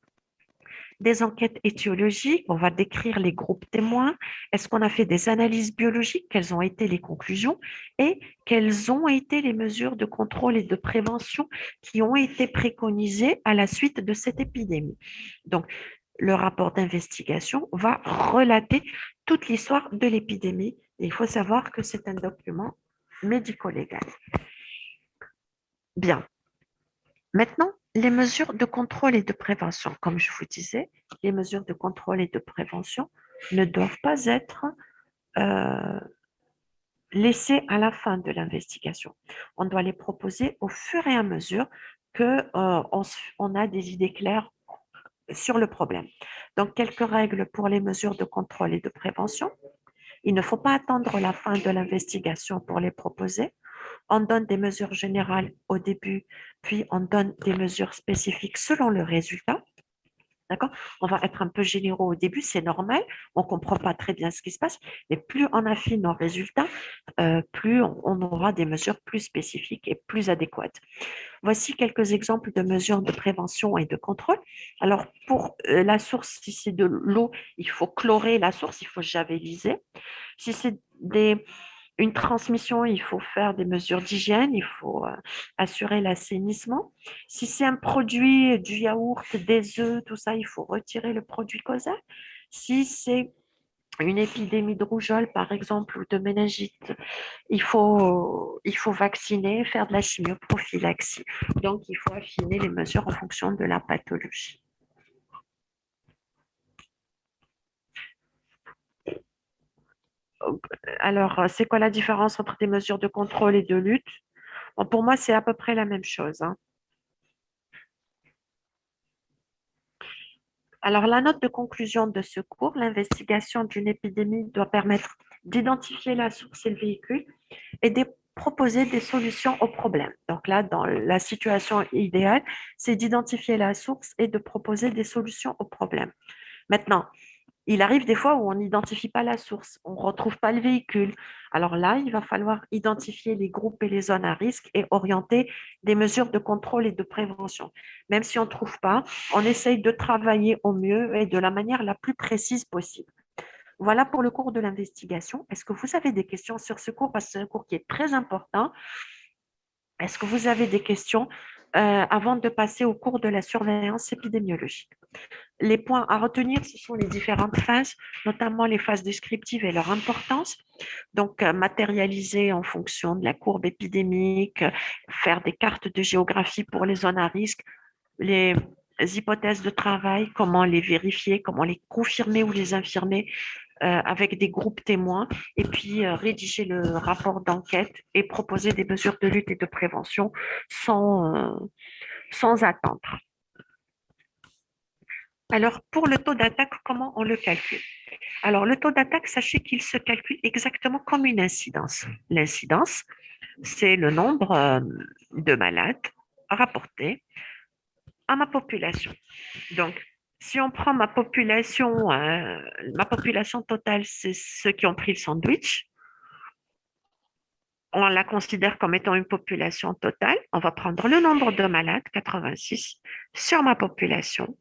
des enquêtes étiologiques? On va décrire les groupes témoins. Est-ce qu'on a fait des analyses biologiques? Quelles ont été les conclusions? Et quelles ont été les mesures de contrôle et de prévention qui ont été préconisées à la suite de cette épidémie? Donc, le rapport d'investigation va relater toute l'histoire de l'épidémie. Il faut savoir que c'est un document médico-légal. Bien. Maintenant, les mesures de contrôle et de prévention. Comme je vous disais, les mesures de contrôle et de prévention ne doivent pas être laissées à la fin de l'investigation. On doit les proposer au fur et à mesure qu'on a des idées claires sur le problème. Donc, quelques règles pour les mesures de contrôle et de prévention. Il ne faut pas attendre la fin de l'investigation pour les proposer. On donne des mesures générales au début, puis on donne des mesures spécifiques selon le résultat. D'accord? On va être un peu généraux au début, c'est normal. On ne comprend pas très bien ce qui se passe, mais plus on affine nos résultats, plus on aura des mesures plus spécifiques et plus adéquates. Voici quelques exemples de mesures de prévention et de contrôle. Alors, pour la source, si c'est de l'eau, il faut chlorer la source, il faut javeliser. Si c'est une transmission, il faut faire des mesures d'hygiène, il faut assurer l'assainissement. Si c'est un produit, du yaourt, des œufs, tout ça, il faut retirer le produit causal. Si c'est une épidémie de rougeole, par exemple, ou de méningite, il faut vacciner, faire de la chimioprophylaxie. Donc, il faut affiner les mesures en fonction de la pathologie. Alors, c'est quoi la différence entre des mesures de contrôle et de lutte? Bon, pour moi, c'est à peu près la même chose. Hein. Alors, la note de conclusion de ce cours, l'investigation d'une épidémie doit permettre d'identifier la source et le véhicule et de proposer des solutions aux problèmes. Donc là, dans la situation idéale, c'est d'identifier la source et de proposer des solutions aux problèmes. Maintenant, Il arrive des fois où on n'identifie pas la source, on ne retrouve pas le véhicule. Alors là, il va falloir identifier les groupes et les zones à risque et orienter des mesures de contrôle et de prévention. Même si on ne trouve pas, on essaye de travailler au mieux et de la manière la plus précise possible. Voilà pour le cours de l'investigation. Est-ce que vous avez des questions sur ce cours? Parce que c'est un cours qui est très important. Est-ce que vous avez des questions avant de passer au cours de la surveillance épidémiologique? Les points à retenir, ce sont les différentes phases, notamment les phases descriptives et leur importance. Donc, matérialiser en fonction de la courbe épidémique, faire des cartes de géographie pour les zones à risque, les hypothèses de travail, comment les vérifier, comment les confirmer ou les infirmer avec des groupes témoins, et puis rédiger le rapport d'enquête et proposer des mesures de lutte et de prévention sans attendre. Alors, pour le taux d'attaque, comment on le calcule? Alors, le taux d'attaque, sachez qu'il se calcule exactement comme une incidence. L'incidence, c'est le nombre de malades rapportés à ma population. Donc, si on prend ma population totale, c'est ceux qui ont pris le sandwich, on la considère comme étant une population totale. On va prendre le nombre de malades, 86, sur ma population,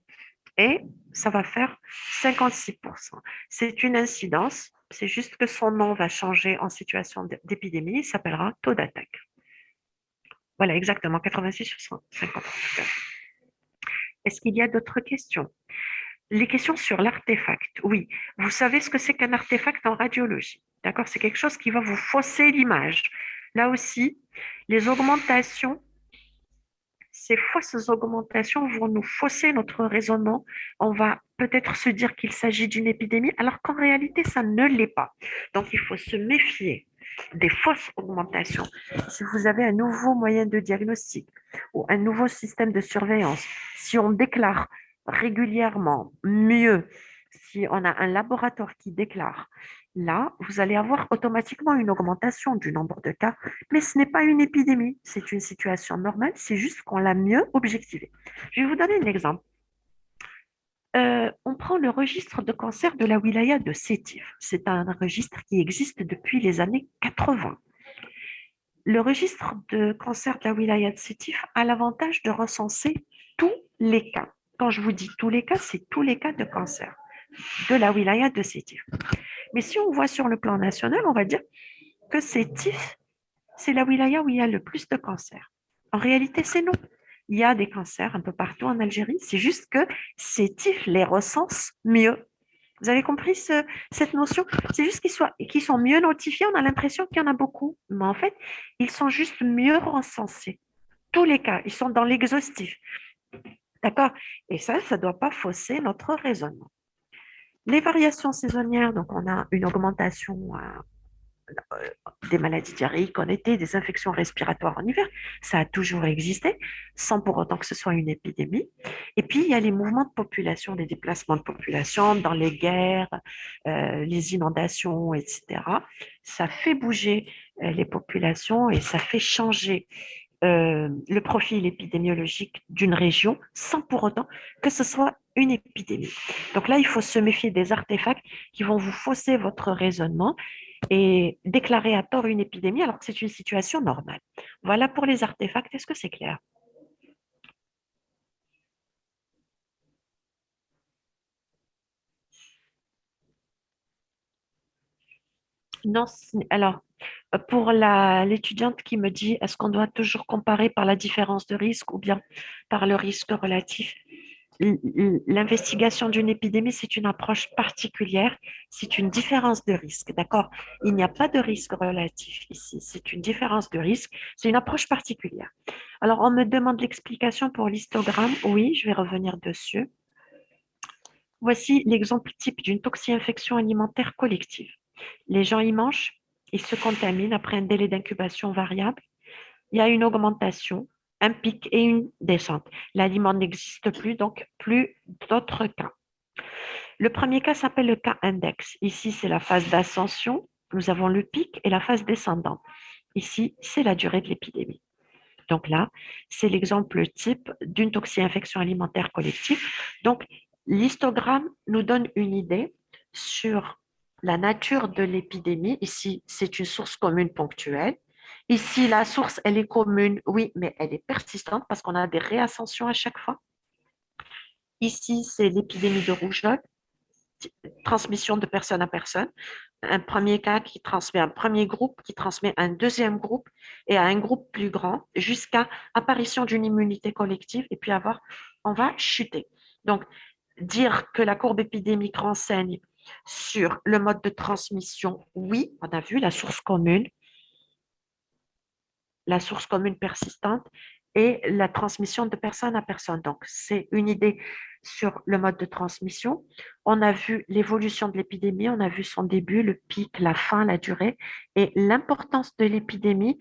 et ça va faire 56%. C'est une incidence, c'est juste que son nom va changer en situation d'épidémie, il s'appellera taux d'attaque. Voilà, exactement, 86 sur 50. Est-ce qu'il y a d'autres questions? Les questions sur l'artefact. Oui, vous savez ce que c'est qu'un artefact en radiologie. D'accord? C'est quelque chose qui va vous fausser l'image. Là aussi, les augmentations, ces fausses augmentations vont nous fausser notre raisonnement. On va peut-être se dire qu'il s'agit d'une épidémie, alors qu'en réalité, ça ne l'est pas. Donc, il faut se méfier des fausses augmentations. Si vous avez un nouveau moyen de diagnostic ou un nouveau système de surveillance, si on déclare régulièrement mieux, si on a un laboratoire qui déclare, là, vous allez avoir automatiquement une augmentation du nombre de cas, mais ce n'est pas une épidémie, c'est une situation normale, c'est juste qu'on l'a mieux objectivé. Je vais vous donner un exemple. On prend le registre de cancer de la wilaya de Sétif. C'est un registre qui existe depuis les années 80. Le registre de cancer de la wilaya de Sétif a l'avantage de recenser tous les cas. Quand je vous dis tous les cas, c'est tous les cas de cancer de la wilaya de Sétif. Mais si on voit sur le plan national, on va dire que Sétif, c'est la wilaya où il y a le plus de cancers. En réalité, c'est non. Il y a des cancers un peu partout en Algérie. C'est juste que Sétif les recense mieux. Vous avez compris cette notion? C'est juste qu'ils sont mieux notifiés. On a l'impression qu'il y en a beaucoup. Mais en fait, ils sont juste mieux recensés. Tous les cas, ils sont dans l'exhaustif. D'accord? Et ça ne doit pas fausser notre raisonnement. Les variations saisonnières, donc on a une augmentation des maladies diarrhéiques en été, des infections respiratoires en hiver. Ça a toujours existé, sans pour autant que ce soit une épidémie. Et puis, il y a les mouvements de population, les déplacements de population dans les guerres, les inondations, etc. Ça fait bouger les populations et ça fait changer le profil épidémiologique d'une région sans pour autant que ce soit une épidémie. Donc là, il faut se méfier des artefacts qui vont vous fausser votre raisonnement et déclarer à tort une épidémie alors que c'est une situation normale. Voilà pour les artefacts. Est-ce que c'est clair? Non, alors, pour l'étudiante qui me dit, est-ce qu'on doit toujours comparer par la différence de risque ou bien par le risque relatif? L'investigation d'une épidémie, c'est une approche particulière, c'est une différence de risque, d'accord? Il n'y a pas de risque relatif ici, c'est une différence de risque, c'est une approche particulière. Alors, on me demande l'explication pour l'histogramme. Oui, je vais revenir dessus. Voici l'exemple type d'une toxi-infection alimentaire collective. Les gens y mangent, ils se contaminent après un délai d'incubation variable. Il y a une augmentation, un pic et une descente. L'aliment n'existe plus, donc plus d'autres cas. Le premier cas s'appelle le cas index. Ici, c'est la phase d'ascension. Nous avons le pic et la phase descendante. Ici, c'est la durée de l'épidémie. Donc là, c'est l'exemple type d'une toxi-infection alimentaire collective. Donc, l'histogramme nous donne une idée sur la nature de l'épidémie. Ici, c'est une source commune ponctuelle. Ici, la source, elle est commune, oui, mais elle est persistante parce qu'on a des réascensions à chaque fois. Ici, c'est l'épidémie de rougeole, transmission de personne à personne. Un premier cas qui transmet un premier groupe, qui transmet un deuxième groupe et à un groupe plus grand jusqu'à apparition d'une immunité collective et puis on va chuter. Donc, dire que la courbe épidémique renseigne sur le mode de transmission, oui, on a vu la source commune persistante et la transmission de personne à personne. Donc, c'est une idée sur le mode de transmission. On a vu l'évolution de l'épidémie, on a vu son début, le pic, la fin, la durée et l'importance de l'épidémie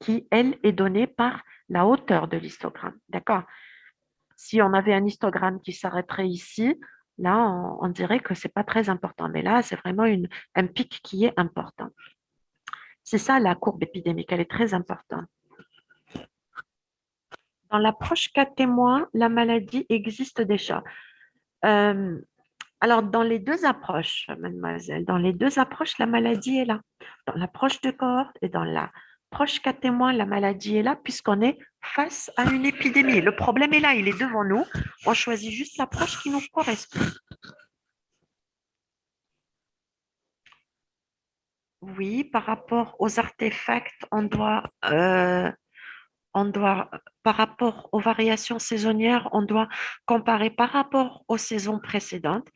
qui, elle, est donnée par la hauteur de l'histogramme. D'accord? Si on avait un histogramme qui s'arrêterait ici, là, on dirait que c'est pas très important. Mais là, c'est vraiment un pic qui est important. C'est ça la courbe épidémique, elle est très importante. Dans l'approche cas témoin, la maladie existe déjà. Euh, alors, dans les deux approches, mademoiselle, dans les deux approches, la maladie est là. Dans l'approche de cohorte et dans l'approche cas témoin, la maladie est là puisqu'on est face à une épidémie. Le problème est là, il est devant nous. On choisit juste l'approche qui nous correspond. Oui, par rapport aux artefacts, par rapport aux variations saisonnières, on doit comparer par rapport aux saisons précédentes.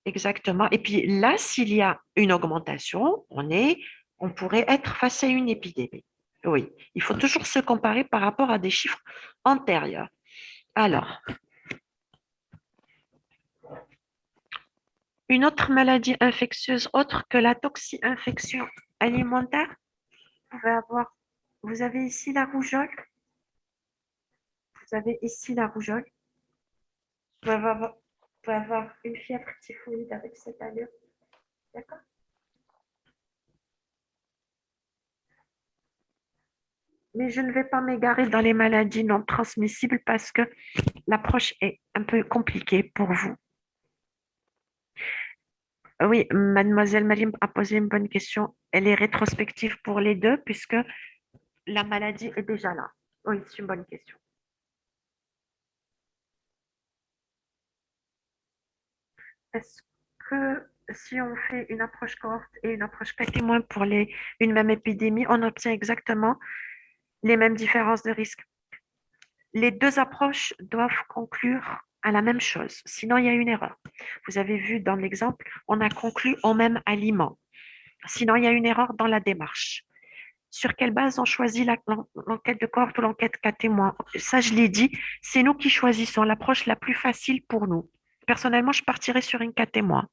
Exactement. Et puis là, s'il y a une augmentation, on pourrait être face à une épidémie. Oui, il faut toujours se comparer par rapport à des chiffres antérieurs. Alors, une autre maladie infectieuse autre que la toxi-infection alimentaire, vous avez ici la rougeole, vous avez ici la rougeole, vous pouvez avoir une fièvre typhoïde avec cette allure, d'accord? Mais je ne vais pas m'égarer dans les maladies non transmissibles parce que l'approche est un peu compliquée pour vous. Oui, mademoiselle Malim a posé une bonne question. Elle est rétrospective pour les deux puisque la maladie est déjà là. Oui, c'est une bonne question. Est-ce que si on fait une approche cohorte et une approche cas témoin pour une même épidémie, on obtient exactement les mêmes différences de risque? Les deux approches doivent conclure à la même chose, sinon il y a une erreur. Vous avez vu dans l'exemple, on a conclu au même aliment. Sinon, il y a une erreur dans la démarche. Sur quelle base on choisit l'enquête de cohorte ou l'enquête cas témoin? Ça, je l'ai dit, c'est nous qui choisissons l'approche la plus facile pour nous. Personnellement, je partirais sur une cas témoin.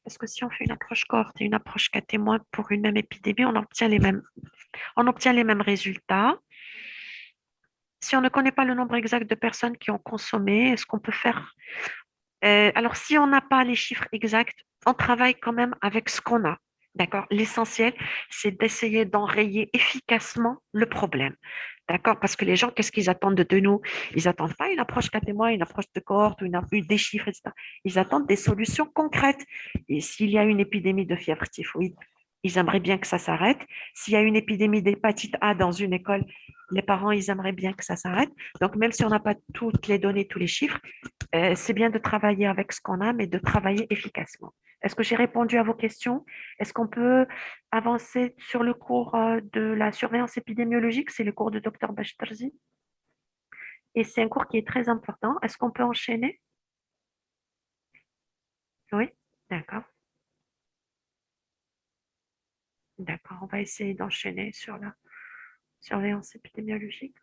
Parce que si on fait une approche cohorte et une approche cas témoin pour une même épidémie, on obtient les mêmes résultats. Si on ne connaît pas le nombre exact de personnes qui ont consommé, est-ce qu'on peut faire... alors, si on n'a pas les chiffres exacts, on travaille quand même avec ce qu'on a. D'accord? L'essentiel, c'est d'essayer d'enrayer efficacement le problème. D'accord? Parce que les gens, qu'est-ce qu'ils attendent de nous? Ils n'attendent pas une approche cas témoin, une approche de cohorte ou des chiffres, etc. Ils attendent des solutions concrètes. Et s'il y a une épidémie de fièvre typhoïde, ils aimeraient bien que ça s'arrête. S'il y a une épidémie d'hépatite A dans une école, les parents, ils aimeraient bien que ça s'arrête. Donc, même si on n'a pas toutes les données, tous les chiffres, c'est bien de travailler avec ce qu'on a, mais de travailler efficacement. Est-ce que j'ai répondu à vos questions? Est-ce qu'on peut avancer sur le cours de la surveillance épidémiologique? C'est le cours de Dr Bachtarzi. Et c'est un cours qui est très important. Est-ce qu'on peut enchaîner? Oui, d'accord. D'accord, on va essayer d'enchaîner sur la surveillance épidémiologique.